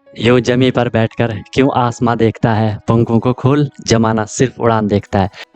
यूं जमी पर बैठकर क्यों आसमां देखता है, पंखों को खोल जमाना सिर्फ उड़ान देखता है।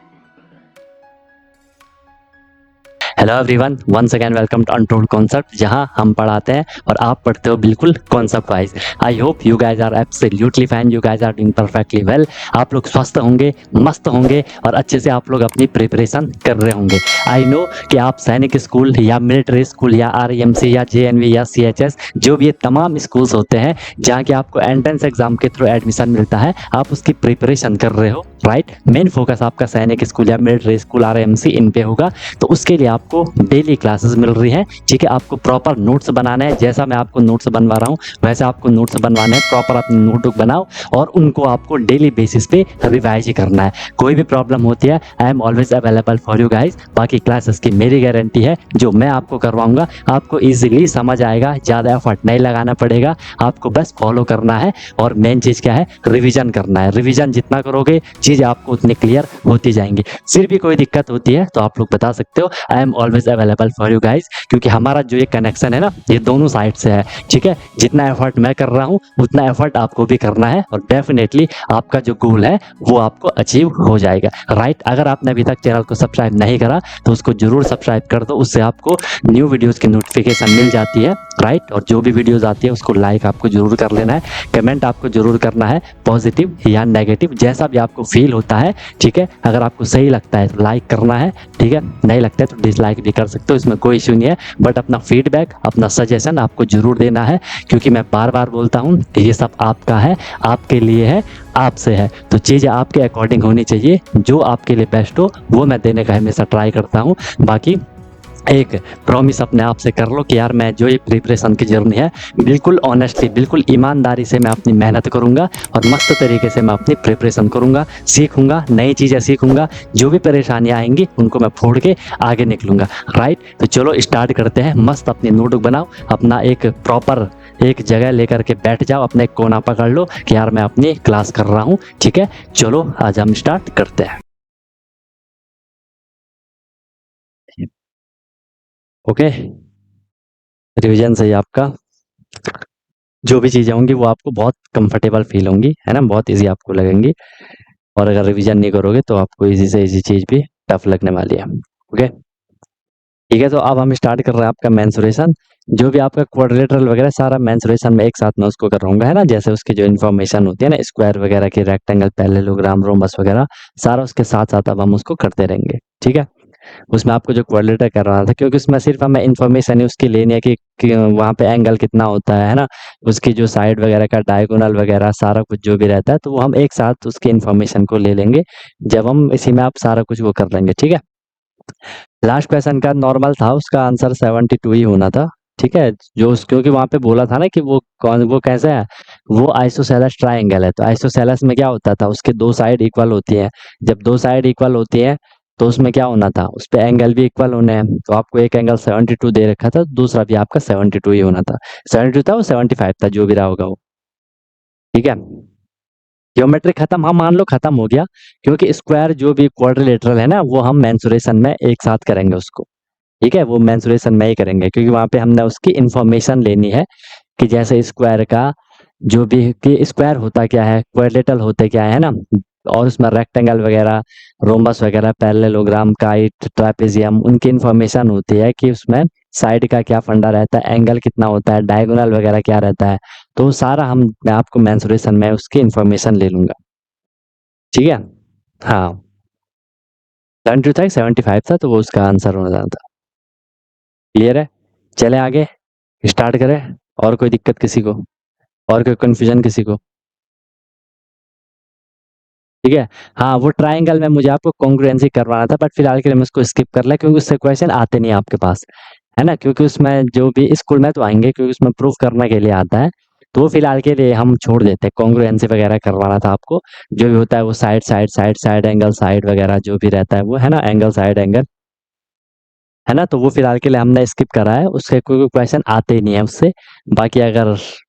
Hello everyone, once again welcome to untold concept, जहां हम पढ़ाते हैं और आप पढ़ते हो बिल्कुल concept wise. I hope you guys are absolutely fine, you guys are doing perfectly well. आप लोग स्वस्थ होंगे, मस्त होंगे और अच्छे से आप लोग अपनी प्रिपरेशन कर रहे होंगे। आई नो कि आप सैनिक स्कूल या मिलिट्री स्कूल या आरईएमसी या जेएनवी या सीएचएस, जो भी ये तमाम स्कूल्स होते हैं जहाँ के आपको एंट्रेंस एग्जाम के थ्रू एडमिशन मिलता है, आप उसकी प्रिपरेशन कर रहे हो, राइट। मेन फोकस आपका सैनिक स्कूल या मिलिट्री स्कूल आरईएमसी इन पे होगा। तो उसके लिए आपको डेली क्लासेस मिल रही हैं, ठीक है। आपको प्रॉपर नोट्स बनाना है, जैसा मैं आपको नोट्स बनवा रहा हूँ वैसे आपको नोट्स बनवाने हैं। प्रॉपर अपनी नोटबुक बनाओ और उनको आपको डेली बेसिस पे रिवाइज ही करना है। कोई भी प्रॉब्लम होती है, I am always available for you guys. बाकी क्लासेस की मेरी गारंटी है, जो मैं आपको करवाऊंगा आपको ईजिली समझ आएगा, ज़्यादा एफर्ट नहीं लगाना पड़ेगा, आपको बस फॉलो करना है। और मेन चीज़ क्या है, रिविजन करना है। रिविजन जितना करोगे चीज़ आपको उतनी क्लियर होती जाएंगी। फिर भी कोई दिक्कत होती है तो आप लोग बता सकते हो, I am always available for you guys. क्योंकि हमारा जो ये कनेक्शन है ना, ये दोनों साइड से है, ठीक है। जितना एफर्ट मैं कर रहा हूँ उतना एफर्ट आपको भी करना है और डेफिनेटली आपका जो गोल है वो आपको अचीव हो जाएगा, राइट। अगर आपने अभी तक चैनल को सब्सक्राइब नहीं करा तो उसको जरूर सब्सक्राइब कर दो, उससे आपको न्यू वीडियोस की नोटिफिकेशन मिल जाती है, राइट। और जो भी वीडियोस आती है उसको लाइक आपको जरूर कर लेना है, कमेंट आपको जरूर करना है, पॉजिटिव या नेगेटिव जैसा भी आपको फील होता है, ठीक है। अगर आपको सही लगता है तो लाइक करना है, ठीक है। नहीं लगता है तो डिसलाइक भी कर सकते हो, इसमें कोई इश्यू नहीं है। बट अपना फीडबैक, अपना सजेशन आपको जरूर देना है, क्योंकि मैं बार बार बोलता हूँ कि ये सब आपका है, आपके लिए है, आपसे है। तो चीज़ें आपके अकॉर्डिंग होनी चाहिए, जो आपके लिए बेस्ट हो वो मैं देने का हमेशा ट्राई करता हूँ। बाकी एक प्रॉमिस अपने आप से कर लो कि यार मैं जो ये प्रिपरेशन की जर्नी है बिल्कुल ऑनेस्टली, बिल्कुल ईमानदारी से मैं अपनी मेहनत करूंगा और मस्त तरीके से मैं अपनी प्रिपरेशन करूंगा, सीखूंगा, नई चीज़ें सीखूंगा। जो भी परेशानियां आएंगी उनको मैं फोड़ के आगे निकलूंगा, राइट। तो चलो स्टार्ट करते हैं। मस्त अपनी नोटबुक बनाओ, अपना एक प्रॉपर एक जगह लेकर के बैठ जाओ, अपने एक कोना पकड़ लो कि यार मैं अपनी क्लास कर रहा हूँ, ठीक है। चलो आज हम स्टार्ट करते हैं। ओके, रिवीजन सही आपका। जो भी चीज़ें होंगी वो आपको बहुत कंफर्टेबल फील होंगी, है ना, बहुत इजी आपको लगेंगी। और अगर रिवीजन नहीं करोगे तो आपको इजी से इजी चीज़ भी टफ लगने वाली है। ओके, ठीक है। तो अब हम स्टार्ट कर रहे हैं आपका मेंसुरेशन। जो भी आपका क्वाड्रिलेटरल वगैरह सारा मेंसुरेशन में एक साथ में उसको कर रहूँगा, है ना। जैसे उसकी जो इन्फॉर्मेशन होती है ना, स्क्वायर वगैरह की, रेक्टेंगल, पैरेललोग्राम, रोम्बस वगैरह, सारा उसके साथ साथ अब हम उसको करते रहेंगे, ठीक है। उसमें आपको जो क्वाड्रिलेटर कर रहा था, क्योंकि उसमें सिर्फ हमें इन्फॉर्मेशन ही उसकी लेनी है कि वहाँ पे एंगल कितना होता है ना, उसकी जो साइड वगैरह का डायगोनल वगैरह सारा कुछ जो भी रहता है, तो वो हम एक साथ उसकी इन्फॉर्मेशन को ले लेंगे जब हम इसी में आप सारा कुछ वो कर लेंगे, ठीक है। लास्ट क्वेश्चन का नॉर्मल था, उसका आंसर 72 ही होना था, ठीक है। क्योंकि वहां पे बोला था ना कि वो कैसा है, वो आइसोसेलेस ट्रायंगल है। तो आइसोसेलेस में क्या होता था, उसके दो साइड इक्वल होती है। जब दो साइड इक्वल होती है तो उसमें क्या होना था, उस पे एंगल भी इक्वल होने हैं। तो आपको एक एंगल 72 दे रखा था, दूसरा भी आपका 72 ही होना था। 72 था वो 75 था, जो भी रहा होगा वो, ठीक है। ज्योमेट्री खत्म, हाँ मान लो खत्म हो गया, क्योंकि स्क्वायर जो भी क्वाड्रिलेटरल है ना वो हम मेंसुरेशन में एक साथ करेंगे उसको, ठीक है। वो मेंसुरेशन में ही करेंगे, क्योंकि वहां पे हमने उसकी इंफॉर्मेशन लेनी है कि जैसे स्क्वायर का जो भी, कि स्क्वायर होता क्या है, क्वाड्रिलेटरल होते क्या है ना, और उसमें रेक्टेंगल वगैरह, रोम्बस वगैरह, पैरेललोग्राम, काइट, ट्रापेजियम, उनकी इंफॉर्मेशन होती है कि उसमें साइड का क्या फंडा रहता है, एंगल कितना होता है, डायगोनल वगैरह क्या रहता है। तो सारा मैं आपको मेंसुरेशन में उसकी इंफॉर्मेशन ले लूंगा, ठीक है। हाँ, 72 था, 75 था, तो वो उसका आंसर होना था। क्लियर है, चले आगे स्टार्ट करें। और कोई दिक्कत किसी को, और कोई कंफ्यूजन किसी को, ठीक है। हाँ, वो ट्रायंगल में मुझे आपको कॉन्ग्रुएंसी करवाना था, बट फिलहाल के लिए मैं उसको स्किप कर लिया, क्योंकि उससे क्वेश्चन आते नहीं आपके पास, है ना। क्योंकि उसमें जो भी स्कूल में तो आएंगे, क्योंकि उसमें प्रूफ करने के लिए आता है। तो वो फिलहाल के लिए हम छोड़ देते हैं, कॉन्ग्रुएंसी वगैरह करवाना था आपको। जो भी होता है वो side side side side angle side वगैरह जो भी रहता है वो, है ना, एंगल साइड एंगल, है ना। तो वो फिलहाल के लिए हमने स्किप करा है, उसके कोई क्वेश्चन आते ही नहीं है उससे। बाकी अगर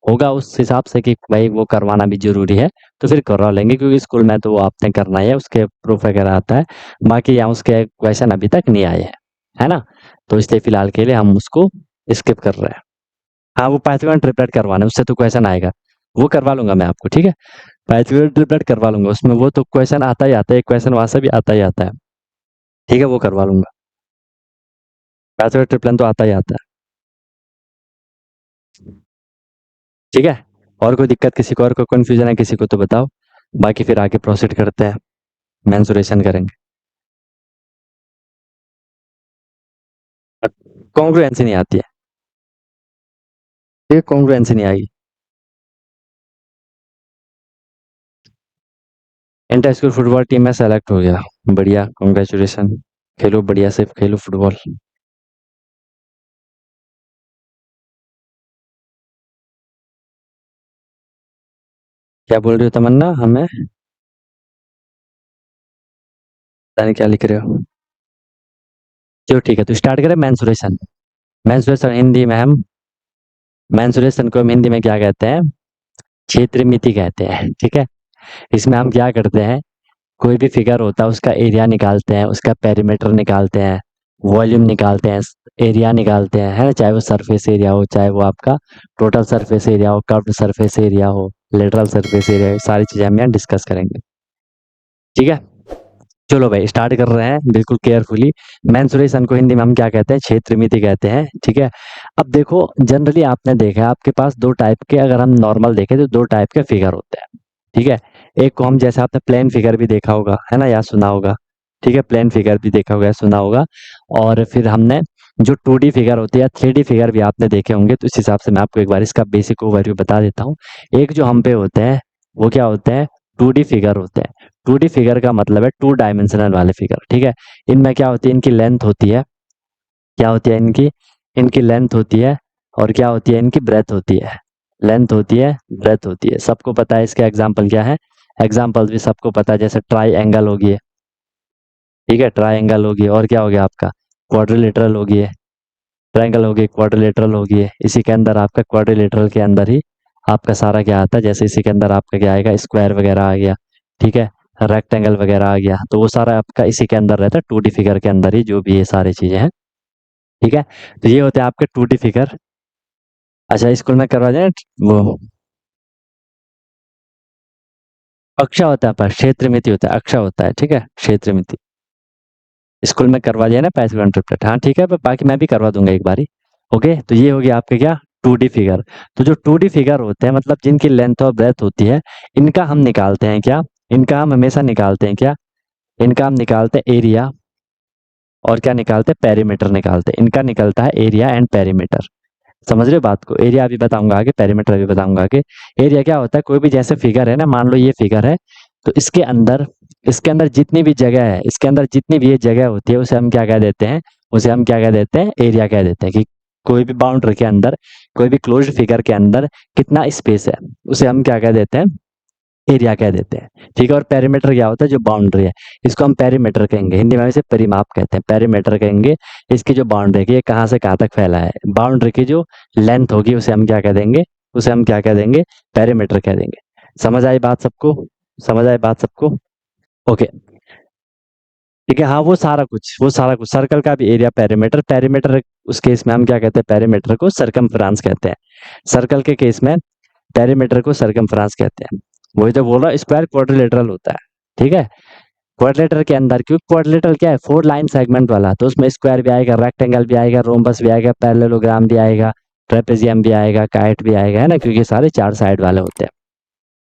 होगा उस हिसाब से कि भाई वो करवाना भी जरूरी है तो फिर करवा लेंगे, क्योंकि स्कूल में तो वो आपने करना ही है, उसके प्रूफ वगैरह आता है। बाकी यहाँ उसके क्वेश्चन अभी तक नहीं आए हैं, है ना। तो इसलिए फिलहाल के लिए हम उसको स्किप कर रहे हैं। हाँ, वो पाइथागोरन ट्रिपलेट करवाना है, उससे तो क्वेश्चन आएगा। वो करवा लूंगा मैं आपको, ठीक है। पाइथागोरस ट्रिपलेट करवा लूंगा, उसमें वो तो क्वेश्चन आता ही आता है, एक क्वेश्चन वहां से भी आता ही आता है, ठीक है, वो करवा लूंगा। पाइथागोरस ट्रिपलेट तो आता ही आता है, ठीक है। और कोई दिक्कत, किसी को और कोई कंफ्यूजन है किसी को तो बताओ, बाकी फिर आगे प्रोसीड करते हैं, मेंसुरेशन करेंगे। कॉन्ग्रुएंसी नहीं आती है, ठीक है, कॉन्ग्रुएंसी नहीं आएगी। इंटर स्कूल फुटबॉल टीम में सेलेक्ट हो गया, बढ़िया, कॉन्ग्रेचुलेशन, खेलो बढ़िया से खेलो फुटबॉल। क्या बोल रही हो तमन्ना, हमें पता नहीं क्या लिख रहे हो। चलो ठीक है, तो स्टार्ट करें मेंसुरेशन। मेंसुरेशन हिंदी में हम, मेंसुरेशन को हम हिंदी में क्या कहते हैं, क्षेत्र मिति कहते हैं, ठीक है। इसमें हम क्या करते हैं, कोई भी फिगर होता है उसका एरिया निकालते हैं, उसका पेरीमीटर निकालते हैं, वॉल्यूम निकालते हैं, एरिया निकालते हैं, है ना, चाहे वो सरफेस एरिया हो, चाहे वो आपका टोटल सरफेस एरिया हो, कर्व्ड सरफेस एरिया हो, लेटरल सरफेस एरिया हो, सारी चीजें हम यहाँ डिस्कस करेंगे, ठीक है। चलो भाई स्टार्ट कर रहे हैं बिल्कुल केयरफुली। मेंसुरेशन को हिंदी में हम क्या कहते हैं, क्षेत्र मिति कहते हैं, ठीक है। अब देखो जनरली आपने देखा है आपके पास दो टाइप के, अगर हम नॉर्मल देखें तो दो टाइप के फिगर होते हैं, ठीक है। एक को हम, जैसे आपने प्लेन फिगर भी देखा होगा, है ना, या सुना होगा, ठीक है, प्लेन फिगर भी देखा होगा या सुना होगा। और फिर हमने जो 2D फिगर होती है, 3D फिगर भी आपने देखे होंगे, तो इस हिसाब से मैं आपको एक बार इसका बेसिक ओवरव्यू बता देता हूँ। एक जो हम पे होते हैं वो क्या होते हैं, 2D फिगर होते हैं। 2D फिगर का मतलब है टू डायमेंशनल वाले फिगर, ठीक है। इनमें क्या होती है, इनकी लेंथ होती है, क्या होती है इनकी, इनकी लेंथ होती है, और क्या होती है इनकी ब्रेथ होती है। लेंथ होती है, ब्रेथ होती है, सबको पता है। इसका एग्जाम्पल क्या है, एग्जाम्पल भी सबको पता है, जैसे ट्राई एंगल होगी, ठीक है, ट्राई एंगल होगी, और क्या हो गया आपका, क्वाड्रिलेटरल होगी, ट्रायंगल होगी, क्वाड्रिलेटरल होगी। इसी के अंदर आपका क्वाड्रिलेटरल के अंदर ही आपका सारा क्या आता है, जैसे इसी के अंदर आपका क्या आएगा, स्क्वायर वगैरह आ गया, ठीक है, रेक्टेंगल वगैरह आ गया, तो वो सारा आपका इसी के अंदर रहता है, 2D फिगर के अंदर ही जो भी ये सारी चीजें हैं, ठीक है। तो ये होते हैं आपके 2D फिगर। अच्छा, स्कूल में करवा जाए वो, अक्षा होता है, पर क्षेत्र मिति होता है, अक्षा होता है, ठीक है, क्षेत्र मिति। स्कूल में करवा दिया ना पाइथागोरस ट्रिपलेट, हाँ ठीक है, पर बाकी मैं भी करवा दूंगा एक बारी। ओके, तो ये हो गया आपके क्या, 2D फिगर। तो जो 2D फिगर होते हैं, मतलब जिनकी लेंथ और ब्रेथ होती है, इनका हम निकालते हैं क्या, इनका हम हमेशा निकालते हैं क्या, इनका हम निकालते हैं एरिया, और क्या निकालते हैं, पेरीमीटर निकालते हैं। इनका निकलता है एरिया एंड पेरीमीटर। समझ रहे हो बात को, एरिया अभी बताऊंगा आगे, पेरीमीटर अभी बताऊंगा आगे। एरिया क्या होता है, कोई भी जैसे फिगर है ना, मान लो ये फिगर है, तो इसके अंदर जितनी भी जगह है, इसके अंदर जितनी भी ये जगह होती है, उसे हम क्या कह देते हैं, उसे हम क्या कह देते हैं, एरिया कह देते हैं। कि कोई भी बाउंड्री के अंदर, कोई भी क्लोज्ड फिगर के अंदर कितना स्पेस है, उसे हम क्या कह देते हैं, एरिया कह देते हैं, ठीक है। और पेरीमीटर क्या होता है, जो बाउंड्री है, इसको हम पेरीमीटर कहेंगे, हिंदी में इसे परिमाप कहते हैं, पेरीमीटर कहेंगे। इसकी जो बाउंड्री है, ये कहाँ से कहाँ तक फैला है, बाउंड्री की जो लेंथ होगी उसे हम क्या कह देंगे, उसे हम क्या कह देंगे, पेरीमीटर कह देंगे। समझ आई बात सबको, समझ आई बात सबको, ओके, ठीक है। हाँ, वो सारा कुछ सर्कल का भी एरिया, पेरीमीटर, पेरीमीटर उस केस में हम क्या कहते हैं, पेरीमीटर को सरकमफ्रेंस कहते हैं। सर्कल के केस में पेरीमीटर को सरकमफ्रेंस कहते हैं। वही तो बोल रहा हूँ, स्क्वायर क्वाड्रिलेटरल होता है, ठीक है। क्वाड्रिलेटर के अंदर, क्योंकि क्वाड्रिलेटरल क्या है, 4 लाइन सेगमेंट वाला, तो उसमें स्क्वायर भी आएगा, रेक्टेंगल भी आएगा, रोम्बस भी आएगा, पैरेललोग्राम भी आएगा, ट्रेपेजियम भी आएगा, काइट भी आएगा, है ना, क्योंकि सारे 4 साइड वाले होते हैं।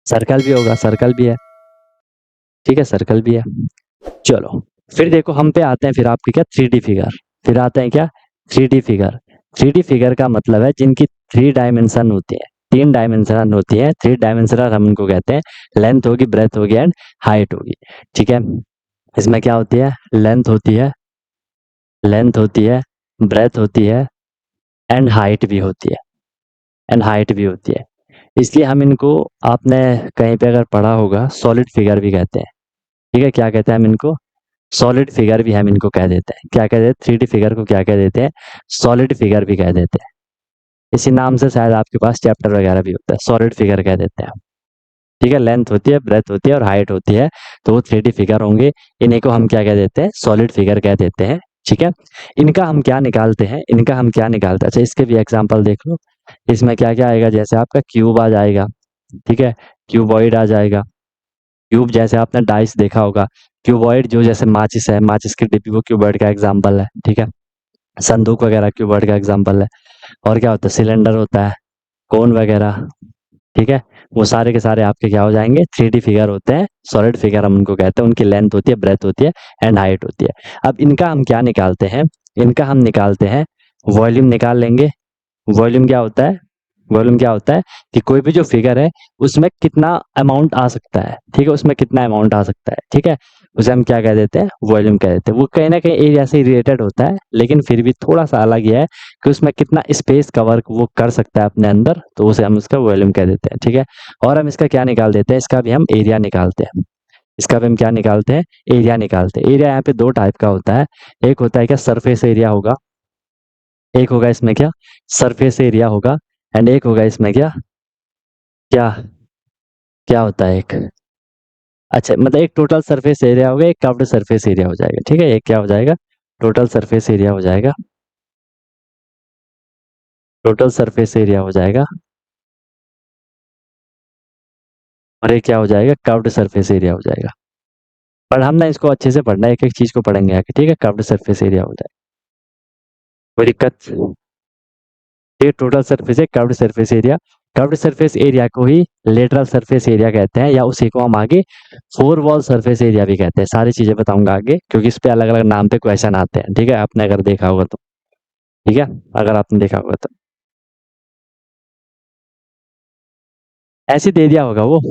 सर्कल भी होगा, सर्कल भी है, ठीक है, सर्कल भी है। चलो, फिर देखो हम पे आते हैं, फिर आपके क्या, 3D फिगर, फिर आते हैं क्या, 3D फिगर। 3D फिगर का मतलब है जिनकी 3 डायमेंशन होती है, 3 डायमेंशन होती है, 3 डायमेंशनल हम उनको कहते हैं। लेंथ होगी, ब्रेथ होगी एंड हाइट होगी, ठीक है। इसमें क्या होती है, लेंथ होती है, लेंथ होती है, ब्रेथ होती है एंड हाइट भी होती है, एंड हाइट भी होती है। इसलिए हम इनको, आपने कहीं पे अगर पढ़ा होगा, सॉलिड फिगर भी कहते हैं, ठीक है। क्या कहते हैं हम इनको, सॉलिड फिगर भी हम इनको कह देते हैं। क्या कह देते हैं, 3D फिगर को क्या कह देते हैं, सॉलिड फिगर भी कह देते हैं। इसी नाम से शायद आपके पास चैप्टर वगैरह भी होता है, सॉलिड फिगर कह देते हैं, ठीक है। लेंथ होती है, ब्रेथ होती है और हाइट होती है, तो वो 3D फिगर होंगे। इन्हीं को हम क्या कह देते हैं, सॉलिड फिगर कह देते हैं, ठीक है। इनका हम क्या निकालते हैं, इनका हम क्या निकालते हैं, अच्छा इसके भी एग्जाम्पल देख लो। इसमें क्या क्या आएगा, जैसे आपका क्यूब आ जाएगा, ठीक है, क्यूबॉइड आ जाएगा। क्यूब जैसे आपने डाइस देखा होगा, क्यूबॉइड जो जैसे माचिस है, माचिस की डिब्बी वो क्यूबॉइड का एग्जाम्पल है। ठीक है, संदूक वगैरह क्यूबॉइड का एग्जाम्पल है। और क्या होता है, सिलेंडर होता है, कोन वगैरह। ठीक है, वो सारे के सारे आपके क्या हो जाएंगे, 3D फिगर होते हैं, सॉलिड फिगर हम उनको कहते हैं। उनकी लेंथ होती है, ब्रेथ होती है एंड हाइट होती है। अब इनका हम क्या निकालते हैं, इनका हम निकालते हैं वॉल्यूम निकाल लेंगे। वॉल्यूम क्या होता है, वॉल्यूम क्या होता है कि कोई भी जो फिगर है उसमें कितना अमाउंट आ सकता है। ठीक है, उसमें कितना अमाउंट आ सकता है। ठीक है, उसे हम क्या कह देते हैं, वॉल्यूम कह देते हैं। वो कहीं ना कहीं एरिया से रिलेटेड होता है, लेकिन फिर भी थोड़ा सा अलग ही है कि उसमें कितना स्पेस कवर वो कर सकता है अपने अंदर, तो उसे हम उसका वॉल्यूम कह देते हैं। ठीक है, और हम इसका क्या निकाल देते हैं, इसका भी हम एरिया निकालते हैं। इसका भी हम क्या निकालते हैं, एरिया निकालते हैं। एरिया यहाँ पे दो टाइप का होता है, एक होता है क्या सरफेस एरिया होगा, एक होगा इसमें क्या सरफेस एरिया होगा, एंड एक होगा इसमें क्या क्या क्या होता है एक, अच्छा मतलब एक टोटल सरफेस एरिया होगा, एक कर्व्ड सरफेस एरिया हो जाएगा। ठीक है, एक क्या हो जाएगा, टोटल सरफेस एरिया हो जाएगा, टोटल सरफेस एरिया हो जाएगा। और एक क्या हो जाएगा, कर्व्ड सरफेस एरिया हो जाएगा। पर हम ना इसको अच्छे से पढ़ना है, एक एक चीज को पढ़ेंगे आके। ठीक है, कर्व्ड सरफेस एरिया हो जाएगा, कोई दिक्कत। ये टोटल सरफेस है, curved surface area. Curved surface area को ही लेटरल सरफेस एरिया कहते हैं, या उसी को हम आगे फोर वॉल सरफेस एरिया भी कहते हैं। सारी चीजें बताऊंगा आगे, क्योंकि इस पे अलग अलग नाम पे क्वेश्चन आते हैं। ठीक है, आपने अगर देखा होगा तो। ठीक है, अगर आपने देखा होगा तो ऐसे दे दिया होगा वो,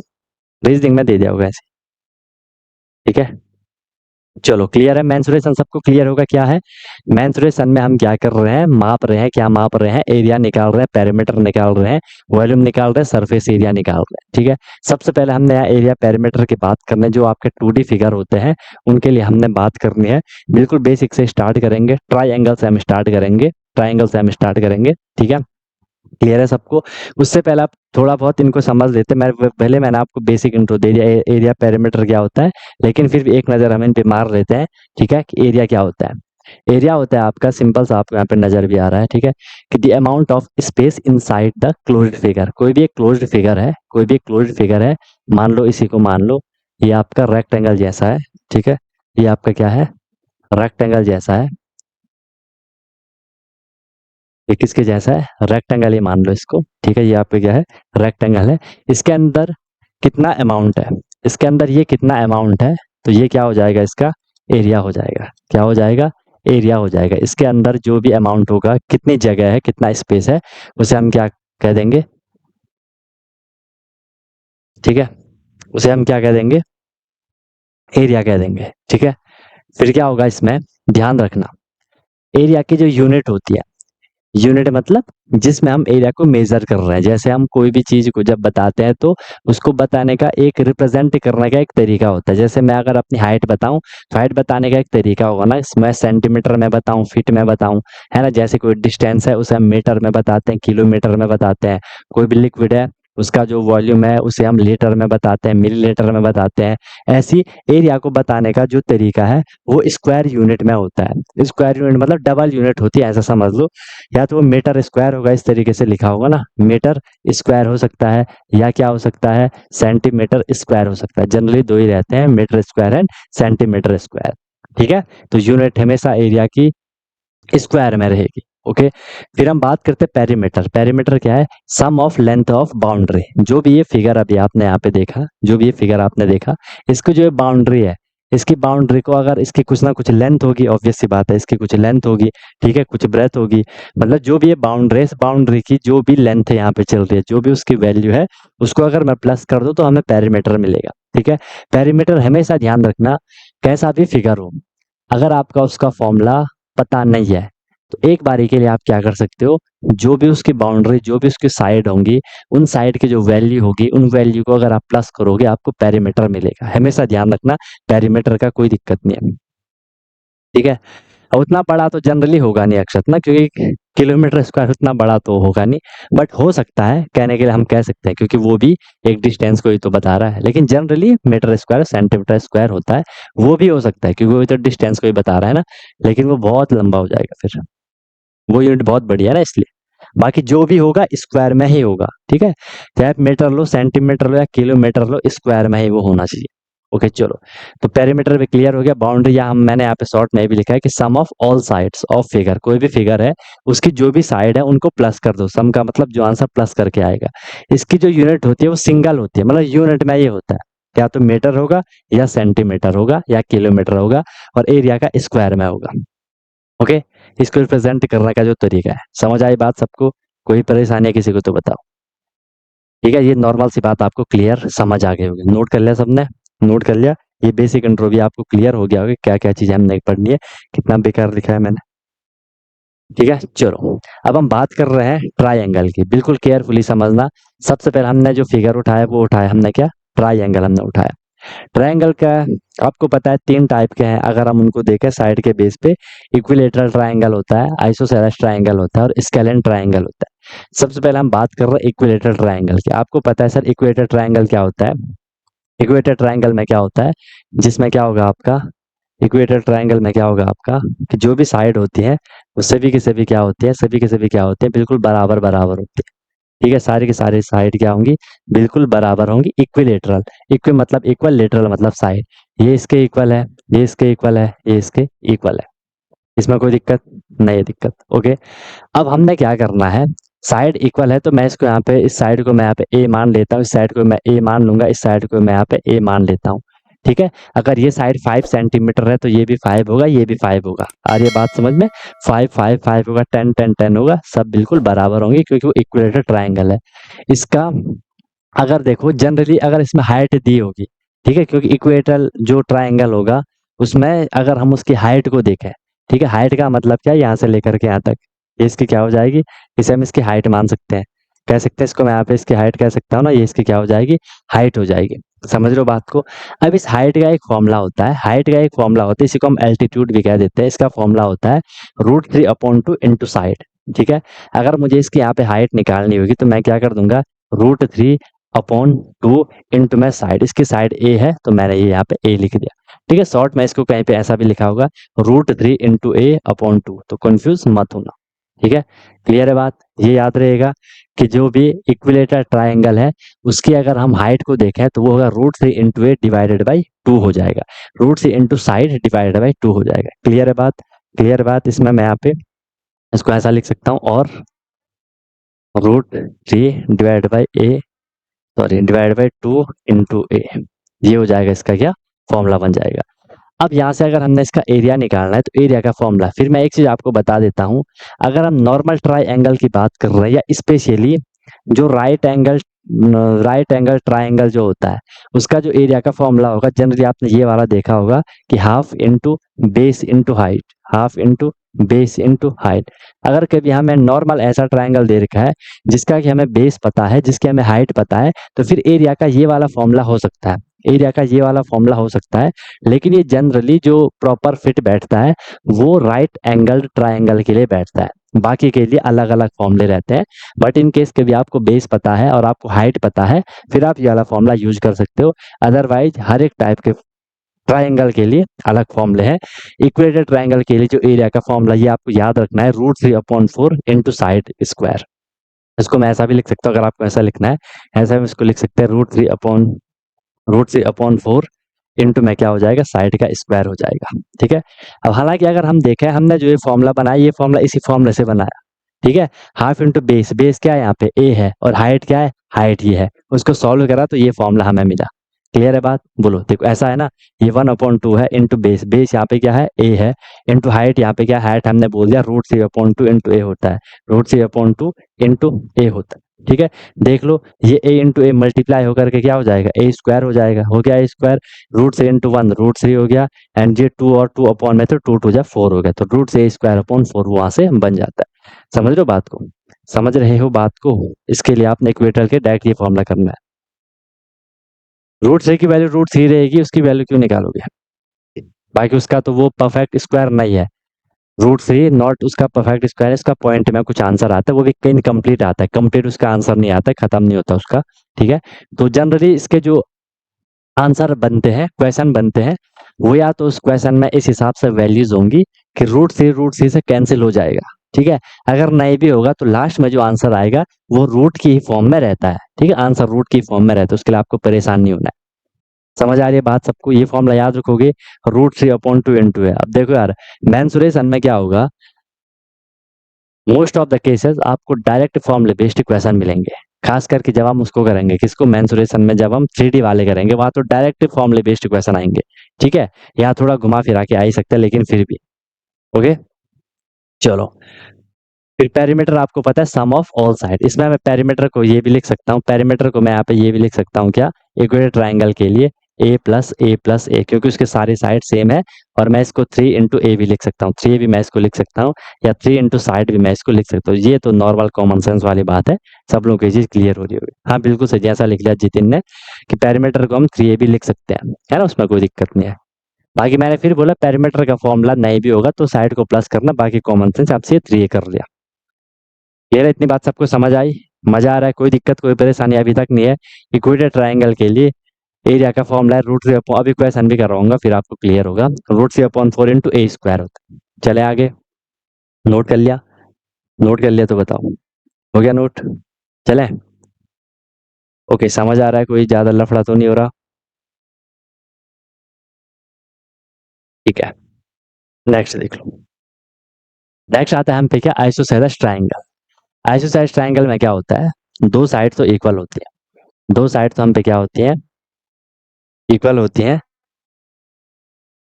रीजनिंग में दे दिया होगा ऐसे। ठीक है, चलो क्लियर है। मेंसुरेशन सबको क्लियर होगा क्या है। मेंसुरेशन में हम क्या कर रहे हैं, माप रहे हैं, क्या माप रहे हैं, एरिया निकाल रहे हैं, पेरीमीटर निकाल रहे हैं, वॉल्यूम निकाल रहे हैं, सरफेस एरिया निकाल रहे हैं। ठीक है, सबसे पहले हमने यहाँ एरिया पेरीमीटर की बात करनी है। जो आपके 2D फिगर होते हैं उनके लिए हमने बात करनी है। बिल्कुल बेसिक से स्टार्ट करेंगे, ट्राई से हम स्टार्ट करेंगे, ट्राइंगल से हम स्टार्ट करेंगे। ठीक है, क्लियर है सबको। उससे पहले आप थोड़ा बहुत इनको समझ लेते हैं। मैंने आपको बेसिक इंट्रो दे दिया, एरिया पेरीमीटर क्या होता है, लेकिन फिर भी एक नज़र हम इन पे मार लेते हैं। ठीक है, कि एरिया क्या होता है। एरिया होता है आपका, सिंपल सा आपको यहाँ पे नजर भी आ रहा है। ठीक है, कि the amount of space inside the closed figure. कोई भी एक क्लोज्ड फिगर है, कोई भी एक क्लोज्ड फिगर है, मान लो इसी को मान लो ये आपका रेक्टेंगल जैसा है। ठीक है, ये आपका क्या है, रेक्टेंगल जैसा है। ये किसके जैसा है, रेक्टेंगल ही मान लो इसको। ठीक है, ये आपका क्या है, रेक्टेंगल है। इसके अंदर कितना अमाउंट है, इसके अंदर ये कितना अमाउंट है, तो ये क्या हो जाएगा, इसका एरिया हो जाएगा। क्या हो जाएगा, एरिया हो जाएगा। इसके अंदर जो भी अमाउंट होगा, कितनी जगह है, कितना स्पेस है, उसे हम क्या कह देंगे। ठीक है, उसे हम क्या कह देंगे, एरिया कह देंगे। ठीक है, फिर क्या होगा इसमें, ध्यान रखना, एरिया की जो यूनिट होती है, यूनिट मतलब जिसमें हम एरिया को मेजर कर रहे हैं। जैसे हम कोई भी चीज को जब बताते हैं तो उसको बताने का एक रिप्रेजेंट करने का एक तरीका होता है। जैसे मैं अगर अपनी हाइट बताऊं तो हाइट बताने का एक तरीका होगा ना, मैं सेंटीमीटर में बताऊं, फीट में बताऊं, है ना। जैसे कोई डिस्टेंस है उसे हम मीटर में बताते हैं, किलोमीटर में बताते हैं। कोई भी लिक्विड है उसका जो वॉल्यूम है उसे हम लीटर में बताते हैं, मिलीलीटर में बताते हैं। ऐसी एरिया को बताने का जो तरीका है वो स्क्वायर यूनिट में होता है। स्क्वायर यूनिट मतलब डबल यूनिट होती है, ऐसा समझ लो। या तो वो मीटर स्क्वायर होगा, इस तरीके से लिखा होगा ना, मीटर स्क्वायर हो सकता है, या क्या हो सकता है, सेंटीमीटर स्क्वायर हो सकता है। जनरली दो ही रहते हैं, metre square and centimetre square. ठीक है, तो यूनिट हमेशा एरिया की स्क्वायर में रहेगी। ओके, फिर हम बात करते हैं पेरीमीटर। पेरीमीटर क्या है, सम ऑफ लेंथ ऑफ बाउंड्री। जो भी ये फिगर अभी आपने यहाँ पे देखा, जो भी ये फिगर आपने देखा, इसको जो बाउंड्री है, इसकी बाउंड्री को अगर इसकी कुछ ना कुछ लेंथ होगी, ऑब्वियस सी बात है, इसकी कुछ लेंथ होगी। ठीक है, कुछ ब्रेथ होगी, मतलब जो भी ये बाउंड्री है, इस बाउंड्री की जो भी लेंथ है यहाँ पे चल रही है, जो भी उसकी वैल्यू है, उसको अगर मैं प्लस कर दूं तो हमें पेरीमीटर मिलेगा। ठीक है, पेरीमीटर हमेशा ध्यान रखना, कैसा भी फिगर हो, अगर आपका उसका फॉर्मूला पता नहीं है तो एक बारी के लिए आप क्या कर सकते हो, जो भी उसकी बाउंड्री, जो भी उसकी साइड होंगी, उन साइड की जो वैल्यू होगी, उन वैल्यू को अगर आप प्लस करोगे आपको पेरीमीटर मिलेगा। हमेशा ध्यान रखना, पेरीमीटर का कोई दिक्कत नहीं है। ठीक है, और उतना बड़ा तो जनरली होगा नहीं अक्षत ना, क्योंकि किलोमीटर स्क्वायर उतना बड़ा तो होगा नहीं, बट हो सकता है, कहने के लिए हम कह सकते हैं, क्योंकि वो भी एक डिस्टेंस को ही तो बता रहा है। लेकिन generally metre square centimetre square होता है, वो भी हो सकता है क्योंकि वो तो डिस्टेंस को ही बता रहा है ना, लेकिन वो बहुत लंबा हो जाएगा फिर, वो यूनिट बहुत बढ़िया है ना इसलिए। बाकी जो भी होगा स्क्वायर में ही होगा, ठीक है, चाहे आप मीटर लो, सेंटीमीटर लो या किलोमीटर लो, स्क्वायर में ही वो होना चाहिए। ओके चलो, तो पेरीमीटर भी क्लियर हो गया। बाउंड्री या हम मैंने यहाँ पे शॉर्ट में भी लिखा है कि sum of all sides of figure, कोई भी फिगर है उसकी जो भी साइड है उनको प्लस कर दो। सम का मतलब जो आंसर प्लस करके आएगा। इसकी जो यूनिट होती है वो सिंगल होती है, मतलब यूनिट में ये होता है, या तो मीटर होगा या सेंटीमीटर होगा या किलोमीटर होगा, और एरिया का स्क्वायर में होगा। ओके, इसको रिप्रेजेंट करने का जो तरीका है, समझ आई बात सबको? कोई परेशानी है किसी को तो बताओ। ठीक है, ये नॉर्मल सी बात आपको क्लियर समझ आ गई होगी। नोट कर लिया सबने? नोट कर लिया? ये बेसिक इंट्रो भी आपको क्लियर हो गया होगा क्या क्या चीजें हमने पढ़नी है, कितना बेकार लिखा है मैंने। ठीक है चलो, अब हम बात कर रहे हैं ट्राइंगल की, बिल्कुल केयरफुली समझना। सबसे पहले हमने जो फिगर उठाया वो उठाया हमने क्या, ट्राइंगल हमने उठाया। ट्रायंगल का आपको पता है 3 टाइप के हैं, अगर हम उनको देखें साइड के बेस पे। इक्विलेटरल ट्रायंगल होता है, आइसोसेलेस ट्रायंगल होता है और स्केलेन ट्रायंगल होता है। सबसे पहले हम बात कर रहे हैं इक्विलेटरल ट्रायंगल की। आपको पता है सर इक्वेटर ट्रायंगल क्या होता है? इक्वेटर ट्रायंगल में क्या होता है, जिसमें क्या होगा आपका, इक्वेटर ट्रायंगल में क्या होगा आपका कि जो भी साइड होती है वो सभी की सभी क्या होती है, सभी की सभी क्या होती है, बिल्कुल बराबर बराबर होती है। ठीक है, सारी की सारी साइड क्या होंगी, बिल्कुल बराबर होंगी। इक्विलेटरल, इक्वि मतलब इक्वल, लेटरल मतलब साइड। ये इसके इक्वल है, ये इसके इक्वल है, ये इसके इक्वल है। इसमें कोई दिक्कत नहीं है, दिक्कत। ओके, अब हमने क्या करना है, साइड इक्वल है तो मैं इसको यहाँ पे, इस साइड को मैं यहाँ पे ए मान लेता हूँ, इस साइड को मैं ए मान लूंगा, इस साइड को मैं यहाँ पे ए मान लेता हूँ। ठीक है, अगर ये साइड 5 सेंटीमीटर है तो ये भी 5 होगा, ये भी 5 होगा। और ये बात समझ में, 5 5 5 होगा, 10 10 10 होगा, सब बिल्कुल बराबर होंगे क्योंकि वो इक्विलेटरल ट्रायंगल है। इसका अगर देखो जनरली अगर इसमें हाइट दी होगी, ठीक है, क्योंकि इक्वेटरल जो ट्रायंगल होगा उसमें अगर हम उसकी हाइट को देखें, ठीक है, हाइट का मतलब क्या है, यहाँ से लेकर के यहाँ तक, ये इसकी क्या हो जाएगी, इसे हम इसकी हाइट मान सकते हैं, कह सकते हैं इसको, मैं यहाँ पे इसकी हाइट कह सकता हूँ ना, ये इसकी क्या हो जाएगी, हाइट हो जाएगी। समझ रहे हो बात को? अब इस हाइट का एक फॉर्मूला होता है, हाइट का एक फॉर्मूला होता है, इसी को हम एल्टीट्यूड भी कह देते हैं। इसका फॉर्मूला होता है √3/2 इंटू साइड। ठीक है, अगर मुझे इसकी यहाँ पे हाइट निकालनी होगी तो मैं क्या कर दूंगा, √3/2 इंटू में साइड, इसकी साइड ए है तो मैंने ये यहाँ पे ए लिख दिया। ठीक है, शॉर्ट में इसको कहीं पे ऐसा भी लिखा होगा √3 इंटू a/2, तो कंफ्यूज मत होना। ठीक है, क्लियर है बात? ये याद रहेगा कि जो भी इक्विलेटरल ट्रायंगल है उसकी अगर हम हाइट को देखें तो वो होगा √3 इंटू ए डिवाइडेड बाई 2 हो जाएगा, √3 इंटू साइड डिवाइडेड बाई 2 हो जाएगा। क्लियर है बात? क्लियर बात? इसमें मैं यहाँ पे इसको ऐसा लिख सकता हूँ, और √3 divide by A, sorry divide by 2 into A, ये हो जाएगा, इसका क्या फॉर्मूला बन जाएगा। अब यहाँ से अगर हमने इसका एरिया निकालना है तो एरिया का फॉर्मूला, फिर मैं एक चीज आपको बता देता हूँ, अगर हम नॉर्मल ट्राई एंगल की बात कर रहे हैं या स्पेशली जो राइट एंगल ट्राइंगल जो होता है उसका जो एरिया का फॉर्मूला होगा, जनरली आपने ये वाला देखा होगा कि half into base into height, half into base into height. अगर कभी हमें नॉर्मल ऐसा ट्राइंगल दे रखा है जिसका कि हमें बेस पता है, जिसकी हमें हाइट पता है, तो फिर एरिया का ये वाला फॉर्मूला हो सकता है, एरिया का ये वाला फॉर्मूला हो सकता है। लेकिन ये जनरली जो प्रॉपर फिट बैठता है वो राइट एंगल ट्राइंगल के लिए बैठता है, बाकी के लिए अलग अलग फॉर्मूले रहते हैं। बट इन केस कभी आपको बेस पता है और आपको हाइट पता है, फिर आप ये वाला फॉर्मूला यूज कर सकते हो। अदरवाइज हर एक टाइप के ट्राइंगल के लिए अलग फॉर्मूले हैं। इक्वेटर ट्राइंगल के लिए जो एरिया का फॉर्मूला ये आपको याद रखना है, √3/4 इंटू साइड स्क्वायर। इसको मैं ऐसा भी लिख सकता हूँ, अगर आपको ऐसा लिखना है, ऐसा हम इसको लिख सकते हैं, √3/4 इंटू में क्या हो जाएगा, साइड का स्क्वायर हो जाएगा। ठीक है, अब हालांकि अगर हम देखें, हमने जो ये फॉर्मूला बनाया, ये फॉर्मूला इसी फॉर्मूले से बनाया। ठीक है, हाफ इंटू बेस, बेस क्या है यहाँ पे ए है, और हाइट क्या है, हाइट ये है, उसको सॉल्व करा तो ये फॉर्मूला हमें मिला। क्लियर है बात? बोलो, देखो ऐसा है ना, ये 1/2 है इंटू बेस, बेस यहाँ पे क्या है, ए है, इंटू हाइट यहाँ पे क्या है, हाइट हमने बोल दिया √3/2 इंटू ए होता है, √3/2 इंटू ए होता है। ठीक है, देख लो, ये a इंटू ए मल्टीप्लाई होकर के क्या हो जाएगा, ए स्क्वायर हो जाएगा, हो गया ए स्क्वायर, √3 इंटू 1 √3 हो गया, एंड ये 2 और 2 अपॉन में तो 2 2 जा 4 हो गया, तो √3² वहां से बन जाता है। समझ रहे हो बात को? समझ रहे हो बात को? इसके लिए आपने इक्वेटर के डायरेक्ट ये फॉर्मूला करना है। √3 की वैल्यू √3 रहेगी, उसकी वैल्यू क्यों निकालोगे, बाकी उसका तो वो परफेक्ट स्क्वायर नहीं है, √3 नॉट उसका परफेक्ट स्क्वायर है, इसका पॉइंट में कुछ आंसर आता है, वो भी कहीं कंप्लीट आता है, कंप्लीट उसका आंसर नहीं आता है, खत्म नहीं होता उसका। ठीक है, तो जनरली इसके जो आंसर बनते हैं, क्वेश्चन बनते हैं, वो या तो उस क्वेश्चन में इस हिसाब से वैल्यूज होंगी कि √3 से कैंसिल हो जाएगा। ठीक है। अगर नहीं भी होगा तो लास्ट में जो आंसर आएगा वो रूट की फॉर्म में रहता है, ठीक है, आंसर रूट की फॉर्म में रहता है, उसके लिए आपको परेशान नहीं होना है। समझ आ रही है बात सबको? ये फॉर्मूला याद रखोगे, √3/2 है। अब देखो यार, मेंसुरेशन में क्या होगा, मोस्ट ऑफ द केसेस आपको डायरेक्ट फॉर्मूले बेस्ड क्वेश्चन मिलेंगे, खास करके जब हम उसको करेंगे, किसको, मेंसुरेशन में जब हम 3D वाले करेंगे वहां तो डायरेक्ट फॉर्मूले बेस्ड क्वेश्चन आएंगे, ठीक है। यहाँ थोड़ा घुमा फिरा के आ ही सकता है लेकिन फिर भी ओके। चलो, फिर पेरीमीटर आपको पता है सम ऑफ ऑल साइड, इसमें मैं पेरीमीटर को ये भी लिख सकता हूँ, पेरीमीटर को मैं यहाँ पे ये भी लिख सकता हूँ क्या, इक्वेटर ट्राइंगल के लिए a+a+a, क्योंकि उसके सारे साइड सेम है, और मैं इसको 3 × a भी लिख सकता हूँ, 3 भी मैं इसको लिख सकता हूँ, या 3 × साइड भी मैं इसको लिख सकता हूँ। ये तो नॉर्मल कॉमन सेंस वाली बात है, सब लोगों को ये चीज क्लियर हो रही होगी। हाँ बिल्कुल सही, जैसा लिख लिया जितिन ने कि पेरीमीटर को हम 3a भी लिख सकते हैं, है ना, उसमें कोई दिक्कत नहीं है। बाकी मैंने फिर बोला पेरीमीटर का फॉर्मूला नहीं भी होगा तो साइड को प्लस करना, बाकी कॉमन सेंस आपसे 3a कर लिया। क्लियर है, इतनी बात सबको समझ आई? मजा आ रहा है? कोई दिक्कत कोई परेशानी अभी तक नहीं है? इक्वेटर ट्राइंगल के लिए एरिया का फॉर्मूला है √3/, अभी क्वेश्चन भी करवाऊंगा फिर आपको क्लियर होगा, √3/4 × a² होता है। चले आगे, नोट कर लिया? नोट कर लिया तो बताओ, हो गया नोट? चले, ओके, समझ आ रहा है? कोई ज्यादा लफड़ा तो नहीं हो रहा? ठीक है, नेक्स्ट देख लो। नेक्स्ट आता है हम पे क्या, आइसोसेलेस ट्राइंगल। आइसोसेलेस ट्राइंगल में क्या होता है, दो साइड तो इक्वल होती है, दो साइड तो हम पे क्या होती है, इक्वल होती है,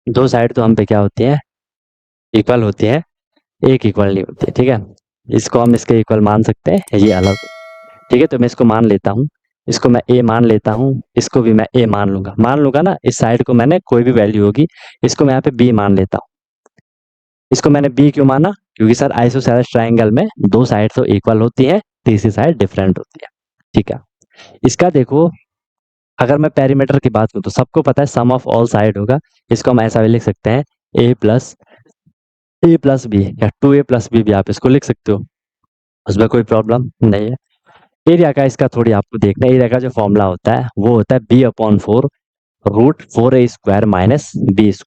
दो साइड तो हम पे क्या होती है, इक्वल होती है, एक इक्वल नहीं होती है, ठीक है। इसको हम इसके इक्वल मान सकते हैं, ये अलग, ठीक है। तो मैं इसको मान लेता हूँ, इसको मैं a मान लेता हूँ, इसको भी मैं a मान लूंगा ना, इस साइड को मैंने कोई भी वैल्यू होगी, इसको मैं यहाँ पे b मान लेता हूँ। इसको मैंने b क्यों माना, क्योंकि सर आइसोसेलेस ट्राइंगल में दो साइड तो इक्वल होती है, तीसरी साइड डिफरेंट होती है, ठीक है। इसका देखो, अगर मैं पेरीमीटर की बात करूँ तो सबको पता है सम ऑफ ऑल साइड होगा, इसको हम ऐसा भी लिख सकते हैं a+b, या 2a+b भी आप इसको लिख सकते हो, उसमें कोई प्रॉब्लम नहीं है। एरिया का इसका थोड़ी आपको देखना है, एरिया का जो फॉर्मूला होता है वो होता है b/4 √4a² - b²,